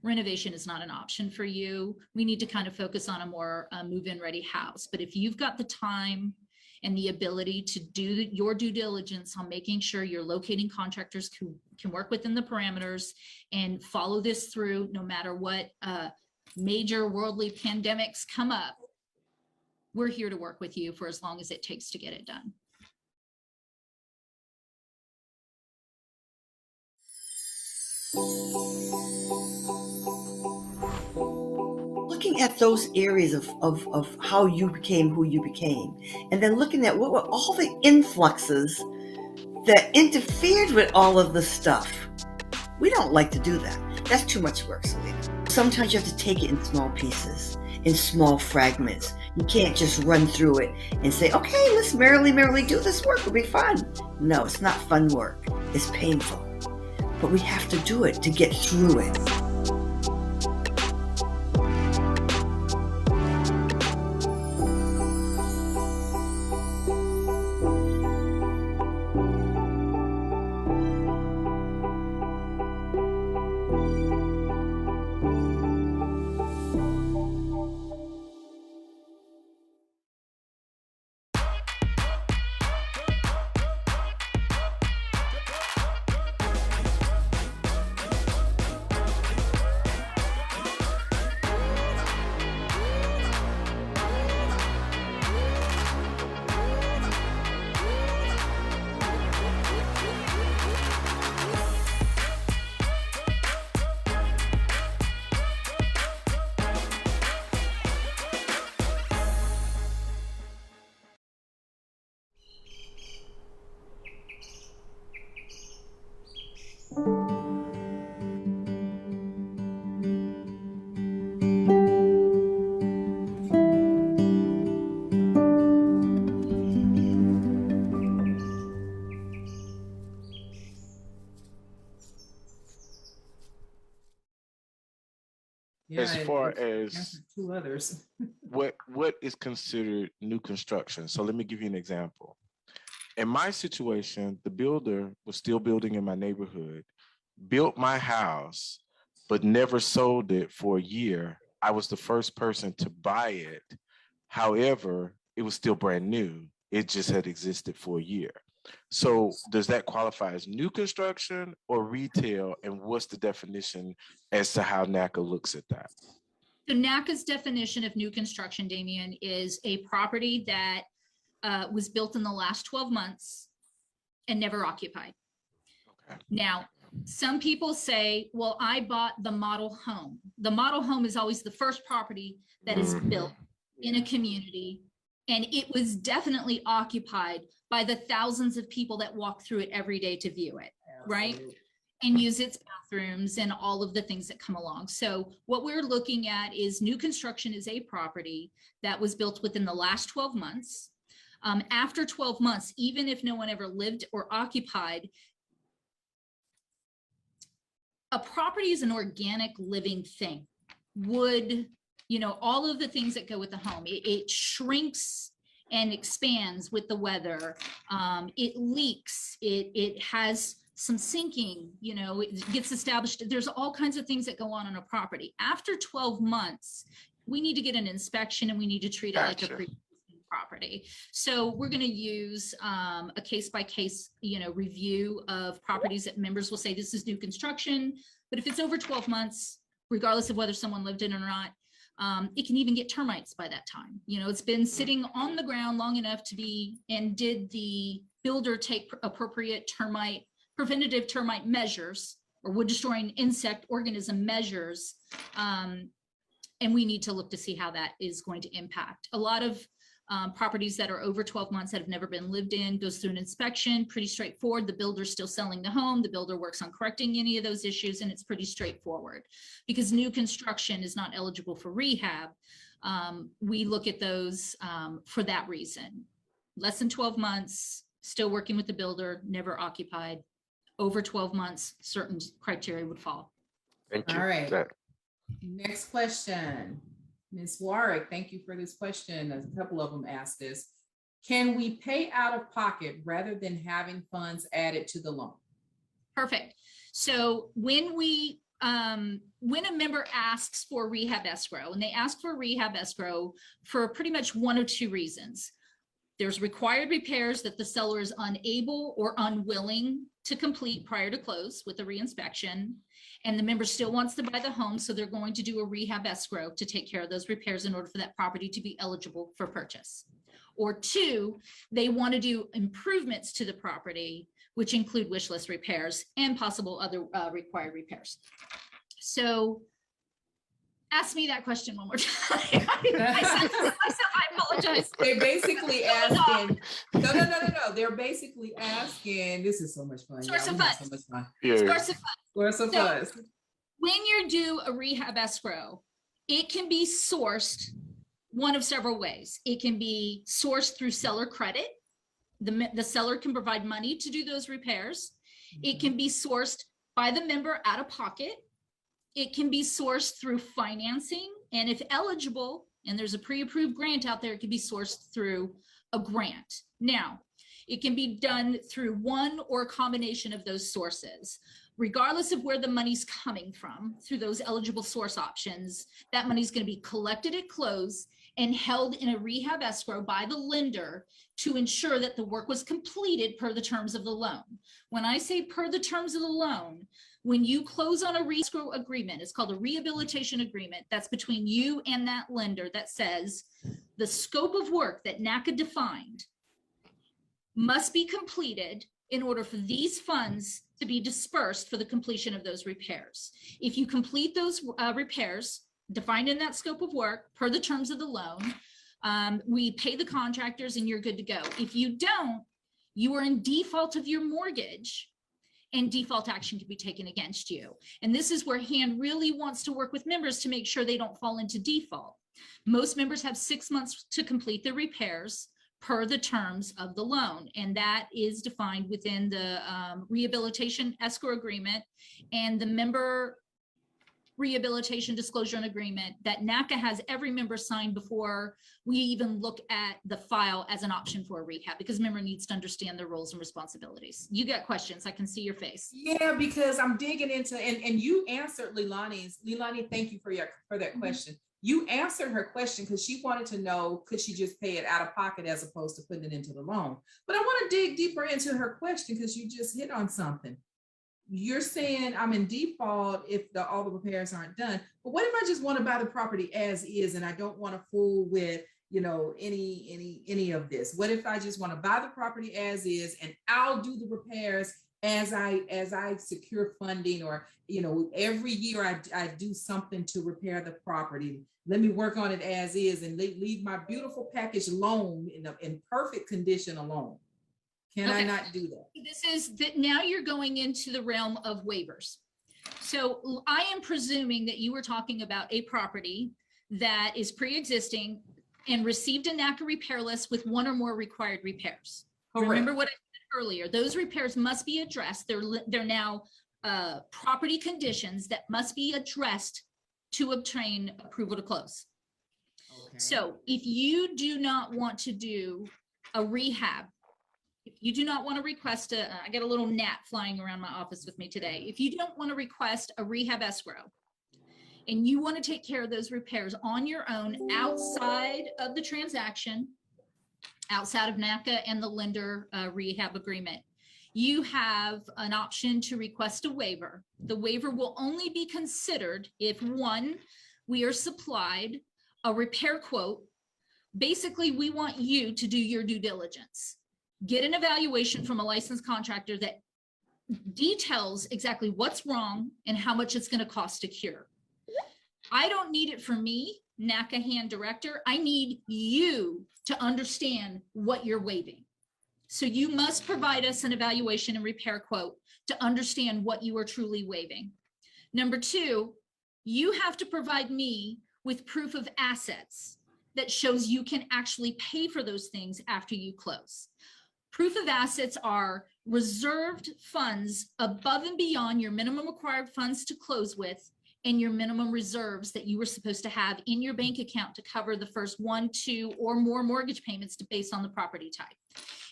renovation is not an option for you. We need to kind of focus on a more move-in ready house. But if you've got the time and the ability to do your due diligence on making sure you're locating contractors who can work within the parameters and follow this through no matter what major worldly pandemics come up, we're here to work with you for as long as it takes to get it done. Looking at those areas of how you became who you became, and then looking at what were all the influxes that interfered with all of the stuff. We don't like to do that. That's too much work, Selena. Sometimes you have to take it in small pieces, in small fragments. You can't just run through it and say, okay, let's merrily do this work. It'll be fun. No, it's not fun work. It's painful. But we have to do it to get through it. As far as 2 others. what is considered new construction. So let me give you an example. In my situation, the builder was still building in my neighborhood, built my house, but never sold it for a year. I was the first person to buy it. However, it was still brand new. It just had existed for a year. So does that qualify as new construction or retail? And what's the definition as to how NACA looks at that? So NACA's definition of new construction, Damian, is a property that was built in the last 12 months and never occupied. Okay. Now, some people say, well, I bought the model home. The model home is always the first property that is built in a community, and it was definitely occupied by the thousands of people that walk through it every day to view it, right? And use its bathrooms and all of the things that come along. So what we're looking at is new construction is a property that was built within the last 12 months. After 12 months, even if no one ever lived or occupied, a property is an organic living thing. Wood, all of the things that go with the home, it shrinks and expands with the weather. It leaks, it has some sinking, it gets established. There's all kinds of things that go on a property. After 12 months, we need to get an inspection and we need to treat it like a pre-existing property. So we're going to use a case-by-case, review of properties that members will say this is new construction. But if it's over 12 months, regardless of whether someone lived in it or not, it can even get termites by that time. It's been sitting on the ground long enough to be, and did the builder take appropriate preventative termite measures, or wood destroying insect organism measures. And we need to look to see how that is going to impact. A lot of properties that are over 12 months that have never been lived in goes through an inspection, pretty straightforward. The builder's still selling the home. The builder works on correcting any of those issues, and it's pretty straightforward. Because new construction is not eligible for rehab, we look at those for that reason. Less than 12 months, still working with the builder, never occupied. Over 12 months, certain criteria would fall. Thank you. All right. Next question. Ms. Warwick, thank you for this question. A couple of them asked this. Can we pay out of pocket rather than having funds added to the loan? Perfect. So when a member asks for rehab escrow, and they ask for rehab escrow for pretty much one or two reasons. There's required repairs that the seller is unable or unwilling to complete prior to close with a reinspection, and the member still wants to buy the home, so they're going to do a rehab escrow to take care of those repairs in order for that property to be eligible for purchase. Or two, they want to do improvements to the property, which include wish list repairs and possible other required repairs. So ask me that question one more time. I apologize. They're basically asking, no. They're basically asking, this is so much fun. Source of funds. So much fun. Yeah. Source of funds. When you do a rehab escrow, it can be sourced one of several ways. It can be sourced through seller credit. The seller can provide money to do those repairs. It can be sourced by the member out of pocket. It can be sourced through financing, and if eligible, and there's a pre-approved grant out there, it can be sourced through a grant. Now, it can be done through one or a combination of those sources. Regardless of where the money's coming from, through those eligible source options, that money's going to be collected at close and held in a rehab escrow by the lender to ensure that the work was completed per the terms of the loan. When I say per the terms of the loan, when you close on a escrow agreement, it's called a rehabilitation agreement. That's between you and that lender that says the scope of work that NACA defined must be completed in order for these funds to be dispersed for the completion of those repairs. If you complete those repairs defined in that scope of work per the terms of the loan, we pay the contractors and you're good to go. If you don't, you are in default of your mortgage, and default action can be taken against you. And this is where HAND really wants to work with members to make sure they don't fall into default. Most members have 6 months to complete their repairs per the terms of the loan. And that is defined within the rehabilitation escrow agreement and the member rehabilitation disclosure and agreement that NACA has every member sign before we even look at the file as an option for a rehab, because member needs to understand their roles and responsibilities. You got questions? I can see your face. Yeah, because I'm digging into, and you answered Leilani's. Leilani, thank you for that question. You answered her question because she wanted to know, could she just pay it out of pocket as opposed to putting it into the loan? But I want to dig deeper into her question because you just hit on something. You're saying I'm in default if all the repairs aren't done. But what if I just want to buy the property as is and I don't want to fool with, any of this? What if I just want to buy the property as is and I'll do the repairs as I secure funding, or every year I do something to repair the property. Let me work on it as is and leave my beautiful package loan in perfect condition alone. Can I not do that? This is that now you're going into the realm of waivers. So I am presuming that you were talking about a property that is pre-existing and received a NACA repair list with one or more required repairs. Correct. Remember what I said earlier, those repairs must be addressed. They're now property conditions that must be addressed to obtain approval to close. Okay. So if you do not want to do a rehab, if you do not want to request I got a little gnat flying around my office with me today. If you don't want to request a rehab escrow and you want to take care of those repairs on your own outside of the transaction, outside of NACA and the lender rehab agreement, you have an option to request a waiver. The waiver will only be considered if, one, we are supplied a repair quote. Basically, we want you to do your due diligence. Get an evaluation from a licensed contractor that details exactly what's wrong and how much it's going to cost to cure. I don't need it for me, NACA hand director. I need you to understand what you're waiving. So you must provide us an evaluation and repair quote to understand what you are truly waiving. Number two, you have to provide me with proof of assets that shows you can actually pay for those things after you close. Proof of assets are reserved funds above and beyond your minimum required funds to close with and your minimum reserves that you were supposed to have in your bank account to cover the first 1, 2, or more mortgage payments based on the property type.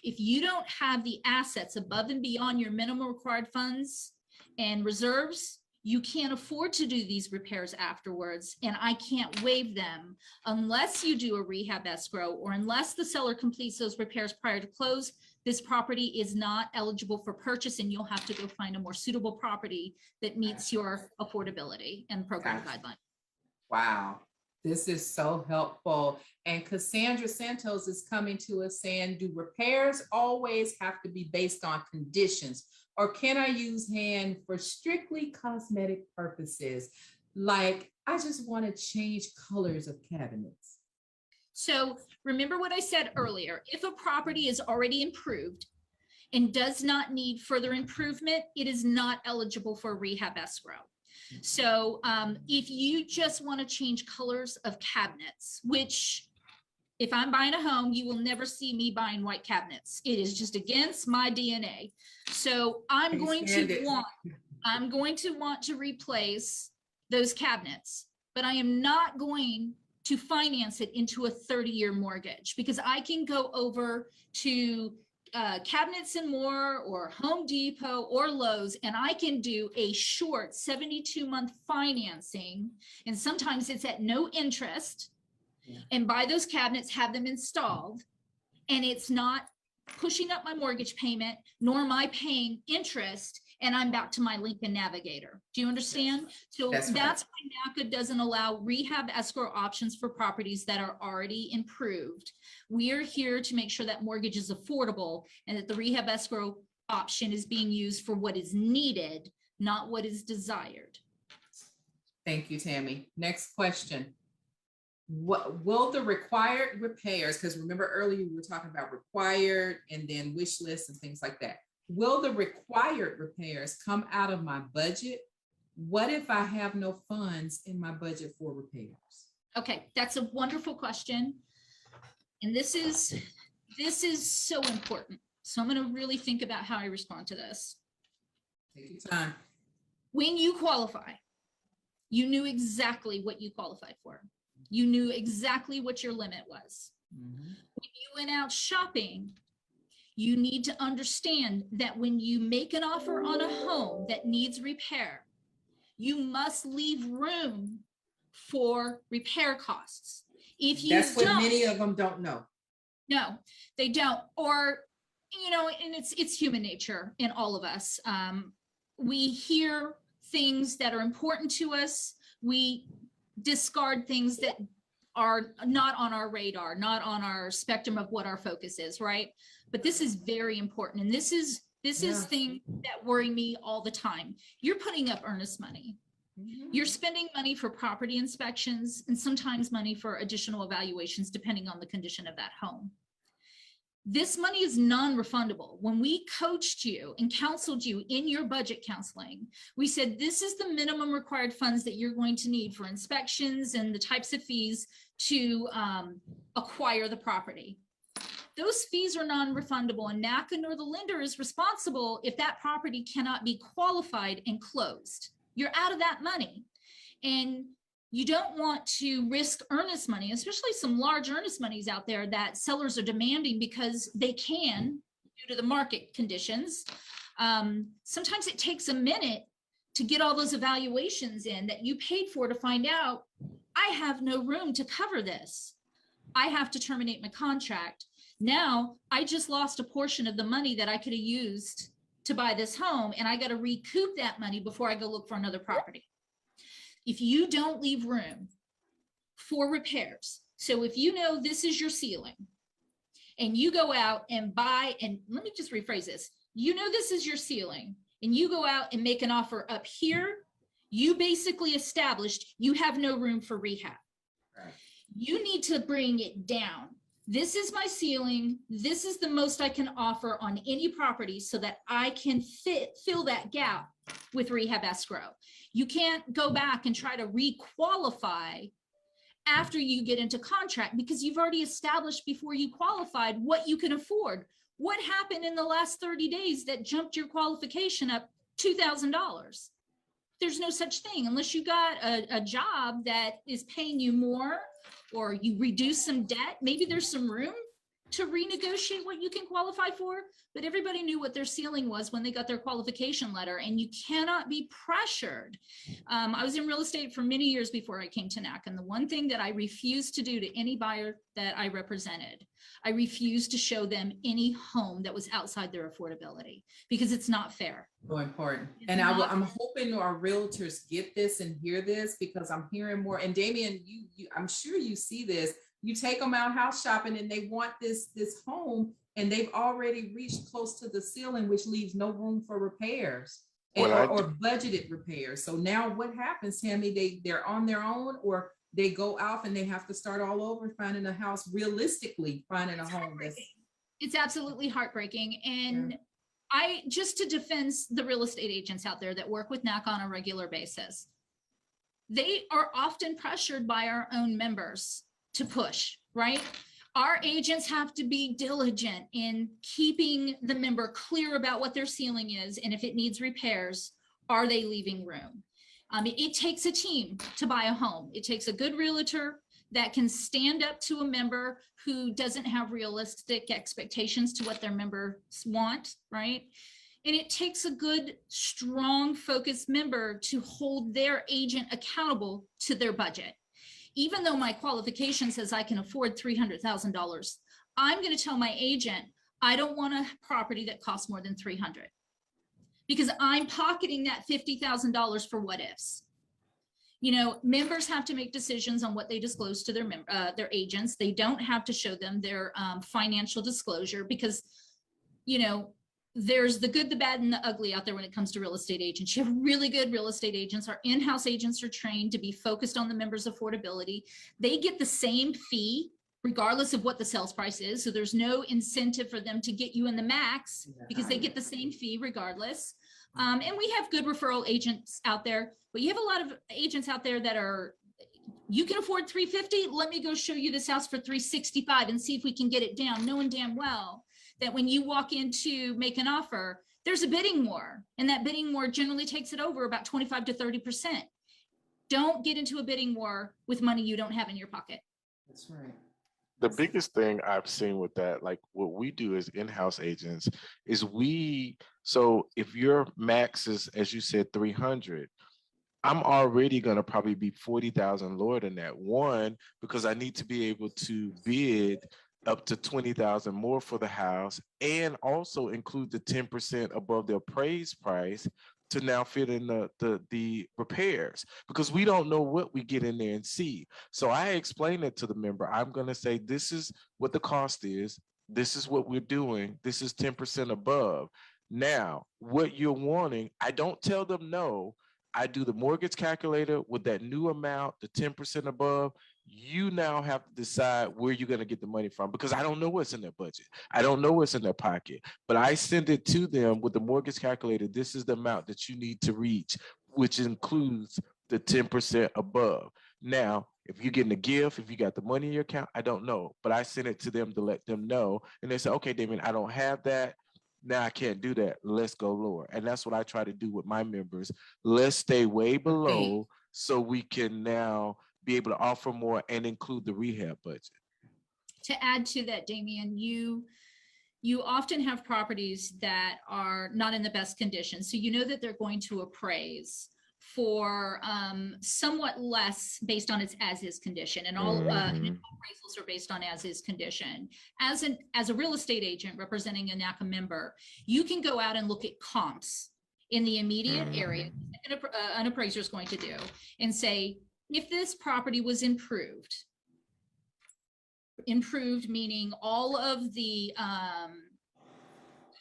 If you don't have the assets above and beyond your minimum required funds and reserves, you can't afford to do these repairs afterwards, and I can't waive them unless you do a rehab escrow or unless the seller completes those repairs prior to close. This property is not eligible for purchase, and you'll have to go find a more suitable property that meets your affordability and program guideline. Wow, this is so helpful. And Cassandra Santos is coming to us saying, do repairs always have to be based on conditions? Or can I use hand for strictly cosmetic purposes? Like, I just want to change colors of cabinets. So remember what I said earlier, if a property is already improved and does not need further improvement, it is not eligible for rehab escrow. So if you just want to change colors of cabinets, which if I'm buying a home, you will never see me buying white cabinets. It is just against my DNA. So I'm going to want to replace those cabinets, but I am not going to finance it into a 30-year mortgage, because I can go over to Cabinets and More or Home Depot or Lowe's, and I can do a short 72-month financing, and sometimes it's at no interest, and buy those cabinets, have them installed, and it's not pushing up my mortgage payment, nor am I paying interest, and I'm back to my Lincoln Navigator. Do you understand? So that's why NACA doesn't allow rehab escrow options for properties that are already improved. We are here to make sure that mortgage is affordable and that the rehab escrow option is being used for what is needed, not what is desired. Thank you, Tammy. Next question. What will the required repairs, because remember earlier we were talking about required and then wish lists and things like that. Will the required repairs come out of my budget? What if I have no funds in my budget for repairs? Okay, that's a wonderful question. And this is so important. So I'm going to really think about how I respond to this. Take your time. When you qualify, you knew exactly what you qualified for. You knew exactly what your limit was. Mm-hmm. When you went out shopping, you need to understand that when you make an offer on a home that needs repair, you must leave room for repair costs. If you That's what many of them don't know. No, they don't. Or, you know, and it's human nature in all of us. We hear things that are important to us. We discard things that are not on our radar, not on our spectrum of what our focus is, right? But this is very important. And this is things that worry me all the time. You're putting up earnest money. Mm-hmm. You're spending money for property inspections and sometimes money for additional evaluations, depending on the condition of that home. This money is non-refundable. When we coached you and counseled you in your budget counseling, we said, this is the minimum required funds that you're going to need for inspections and the types of fees to acquire the property. Those fees are non-refundable, and NACA nor the lender is responsible if that property cannot be qualified and closed. You're out of that money. And you don't want to risk earnest money, especially some large earnest monies out there that sellers are demanding because they can, due to the market conditions. Sometimes it takes a minute to get all those evaluations in that you paid for to find out, I have no room to cover this. I have to terminate my contract. Now I just lost a portion of the money that I could have used to buy this home, and I got to recoup that money before I go look for another property. If you don't leave room for repairs, so if you know this is your ceiling and you go out and buy, and let me just rephrase this, you know this is your ceiling and you go out and make an offer up here, you basically established you have no room for rehab. You need to bring it down. This is my ceiling. This is the most I can offer on any property so that I can fill that gap with rehab escrow. You can't go back and try to requalify after you get into contract because you've already established before you qualified what you can afford. What happened in the last 30 days that jumped your qualification up $2,000? There's no such thing unless you got a job that is paying you more or you reduce some debt. Maybe there's some room to renegotiate what you can qualify for, but everybody knew what their ceiling was when they got their qualification letter, and you cannot be pressured. I was in real estate for many years before I came to NAC, and the one thing that I refused to do to any buyer that I represented, I refused to show them any home that was outside their affordability because it's not fair. So important. And I'm hoping our realtors get this and hear this because I'm hearing more. And Damian, you I'm sure you see this. You take them out house shopping and they want this home and they've already reached close to the ceiling, which leaves no room for repairs or budgeted repairs. So now what happens, Tammy? They're on their own, or they go out and they have to start all over finding a house, realistically finding a home. It's absolutely heartbreaking. And just to defend the real estate agents out there that work with NAC on a regular basis, they are often pressured by our own members to push, right? Our agents have to be diligent in keeping the member clear about what their ceiling is. And if it needs repairs, are they leaving room? It takes a team to buy a home. It takes a good realtor that can stand up to a member who doesn't have realistic expectations to what their members want, right? And it takes a good, strong, focused member to hold their agent accountable to their budget. Even though my qualification says I can afford $300,000, I'm going to tell my agent, I don't want a property that costs more than $300,000 because I'm pocketing that $50,000 for what ifs. You know, members have to make decisions on what they disclose to their agents. They don't have to show them their financial disclosure because, you know, there's the good, the bad, and the ugly out there when it comes to real estate agents. You have really good real estate agents. Our in-house agents are trained to be focused on the members' affordability. They get the same fee regardless of what the sales price is. So there's no incentive for them to get you in the max because they get the same fee regardless. And we have good referral agents out there, but you have a lot of agents out there that are, you can afford $350. Let me go show you this house for $365 and see if we can get it down, knowing damn well that when you walk in to make an offer, there's a bidding war, and that bidding war generally takes it over about 25 to 30%. Don't get into a bidding war with money you don't have in your pocket. That's right. The biggest thing I've seen with that, like what we do as in-house agents, is so if your max is, as you said, 300, I'm already going to probably be 40,000 lower than that. One, because I need to be able to bid up to 20,000 more for the house and also include the 10% above the appraised price to now fit in the repairs, because we don't know what we get in there and see. So I explain it to the member. I'm going to say, this is what the cost is. This is what we're doing. This is 10% above. Now, what you're wanting, I don't tell them no. I do the mortgage calculator with that new amount, the 10% above. You now have to decide where you're going to get the money from, because I don't know what's in their budget. I don't know what's in their pocket, but I send it to them with the mortgage calculator. This is the amount that you need to reach, which includes the 10% above. Now, if you're getting a gift, if you got the money in your account, I don't know, but I send it to them to let them know. And they say, okay, Damian, I don't have that. Now I can't do that. Let's go lower. And that's what I try to do with my members. Let's stay way below so we can now be able to offer more and include the rehab budget. To add to that, Damian, you often have properties that are not in the best condition. So you know that they're going to appraise for somewhat less based on its as-is condition, and all appraisals are based on as-is condition. As a real estate agent representing a NACA member, you can go out and look at comps in the immediate area, an appraiser is going to do, and say, if this property was improved meaning all of the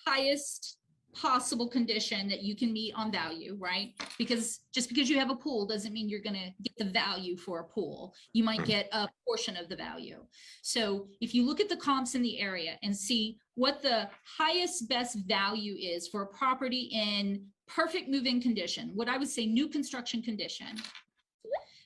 highest possible condition that you can meet on value, right? Because just because you have a pool doesn't mean you're going to get the value for a pool. You might get a portion of the value. So if you look at the comps in the area and see what the highest best value is for a property in perfect move-in condition, what I would say new construction condition,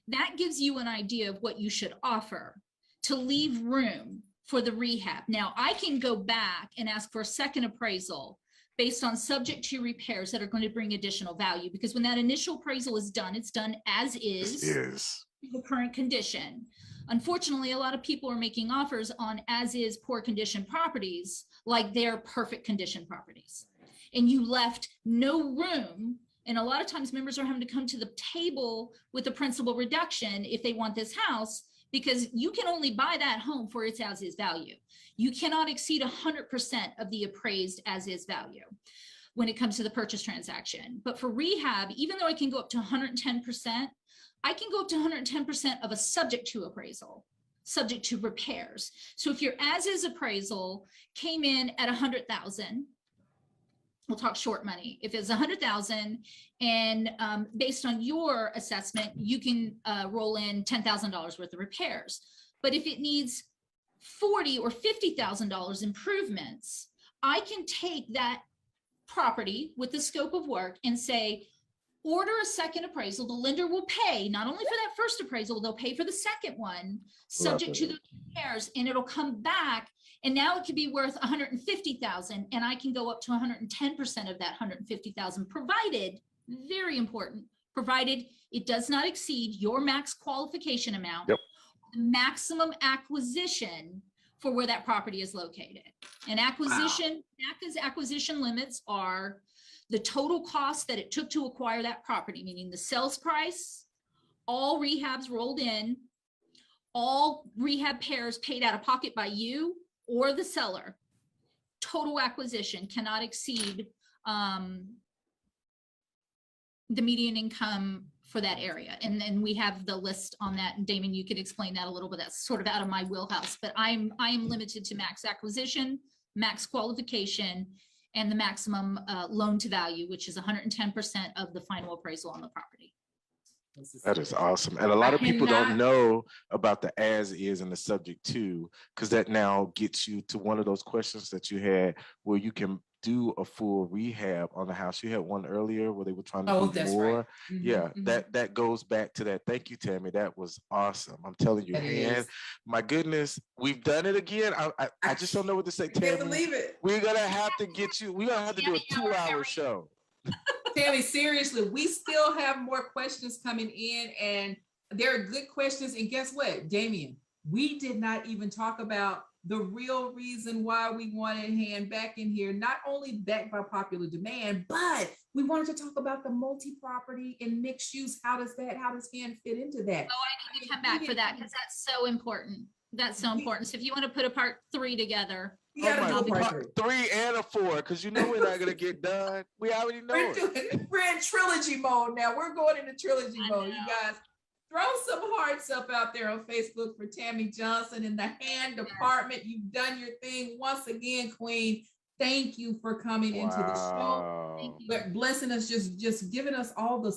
that gives you an idea of what you should offer to leave room for the rehab. Now I can go back and ask for a second appraisal based on subject to repairs that are going to bring additional value, because when that initial appraisal is done, it's done as is the current condition. Unfortunately, a lot of people are making offers on as is poor condition properties like they're perfect condition properties. And you left no room. And a lot of times members are having to come to the table with a principal reduction if they want this house, because you can only buy that home for its as is value. You cannot exceed 100% of the appraised as is value when it comes to the purchase transaction. But for rehab, even though I can go up to 110%, I can go up to 110% of a subject to appraisal, subject to repairs. So if your as is appraisal came in at 100,000, we'll talk short money. If it's 100,000 and based on your assessment, you can roll in $10,000 worth of repairs. But if it needs $40,000 or $50,000 improvements, I can take that property with the scope of work and say, order a second appraisal. The lender will pay not only for that first appraisal, they'll pay for the second one, subject to the repairs, and it'll come back. And now it could be worth 150,000, and I can go up to 110% of that 150,000, provided, very important, provided it does not exceed your max qualification amount, the maximum acquisition for where that property is located. And acquisition, NACA's acquisition limits are the total cost that it took to acquire that property, meaning the sales price, all rehabs rolled in, all rehab pairs paid out of pocket by you or the seller. Total acquisition cannot exceed the median income for that area. And then we have the list on that. And Damon, you could explain that a little bit. That's sort of out of my wheelhouse, but I am limited to max acquisition, max qualification, and the maximum loan to value, which is 110% of the final appraisal on the property. That is awesome. And a lot of people don't know about the as is and the subject to, because that now gets you to one of those questions that you had where you can do a full rehab on the house. You had one earlier where they were trying to do more. Right. Yeah, that goes back to that. Thank you, Tammy. That was awesome. I'm telling you, man, my goodness, we've done it again. I just don't know what to say, Tammy. I can't believe it. We're gonna have to get you, we're gonna have to do a 2-hour show. Tammy, seriously, we still have more questions coming in, and they're good questions. And guess what, Damien? We did not even talk about the real reason why we wanted Han back in here, not only backed by popular demand, but we wanted to talk about the multi-property and mixed use. How does Han fit into that? Oh, I need to come back for that because that's so important. That's so important. So if you want to put a part 3 together. Part 3 and a 4, because you know we're not gonna get done. We already know we're in trilogy mode now. We're going into trilogy mode. You guys, throw some hearts up out there on Facebook for Tammy Johnson in the Han department. You've done your thing once again, Queen. Thank you for coming into the show. Thank you. But blessing us, just giving us all the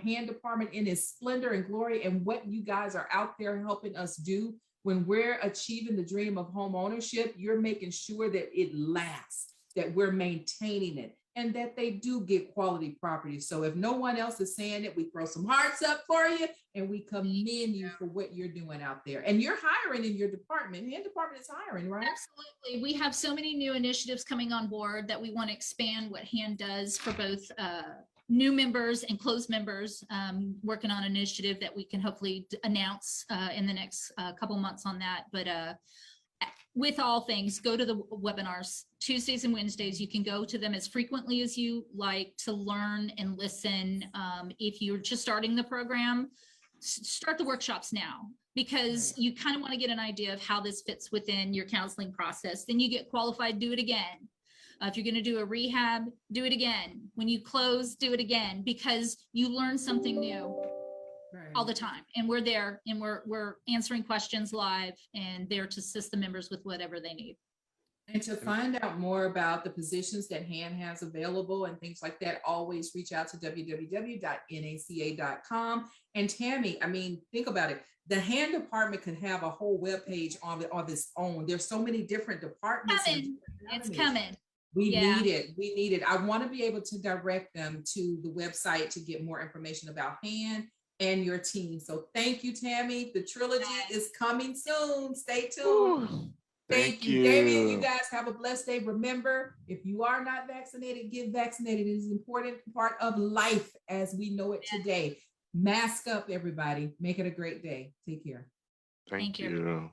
Han department in its splendor and glory, and what you guys are out there helping us do. When we're achieving the dream of home ownership, you're making sure that it lasts, that we're maintaining it, and that they do get quality property. So if no one else is saying it, we throw some hearts up for you, and we commend you for what you're doing out there. And you're hiring in your department. Han department is hiring, right? Absolutely. We have so many new initiatives coming on board that we want to expand what Han does for both new members and closed members, working on an initiative that we can hopefully announce in the next couple months on that. But with all things, go to the webinars Tuesdays and Wednesdays. You can go to them as frequently as you like to learn and listen. If you're just starting the program, start the workshops now, because you kind of want to get an idea of how this fits within your counseling process. Then you get qualified, do it again. If you're going to do a rehab, do it again. When you close, do it again, because you learn something new all the time. And we're there, and we're answering questions live and there to assist the members with whatever they need. And to find out more about the positions that HAND has available and things like that, always reach out to www.naca.com. And Tammy, I mean, think about it. The HAND department could have a whole webpage on its own. There's so many different departments. It's coming. We need it. We need it. I want to be able to direct them to the website to get more information about HAND and your team. So thank you, Tammy. The trilogy is coming soon. Stay tuned. Ooh, Thank you, Damien. You guys have a blessed day. Remember, if you are not vaccinated, get vaccinated. It is an important part of life as we know it today. Mask up, everybody. Make it a great day. Take care. Thank you.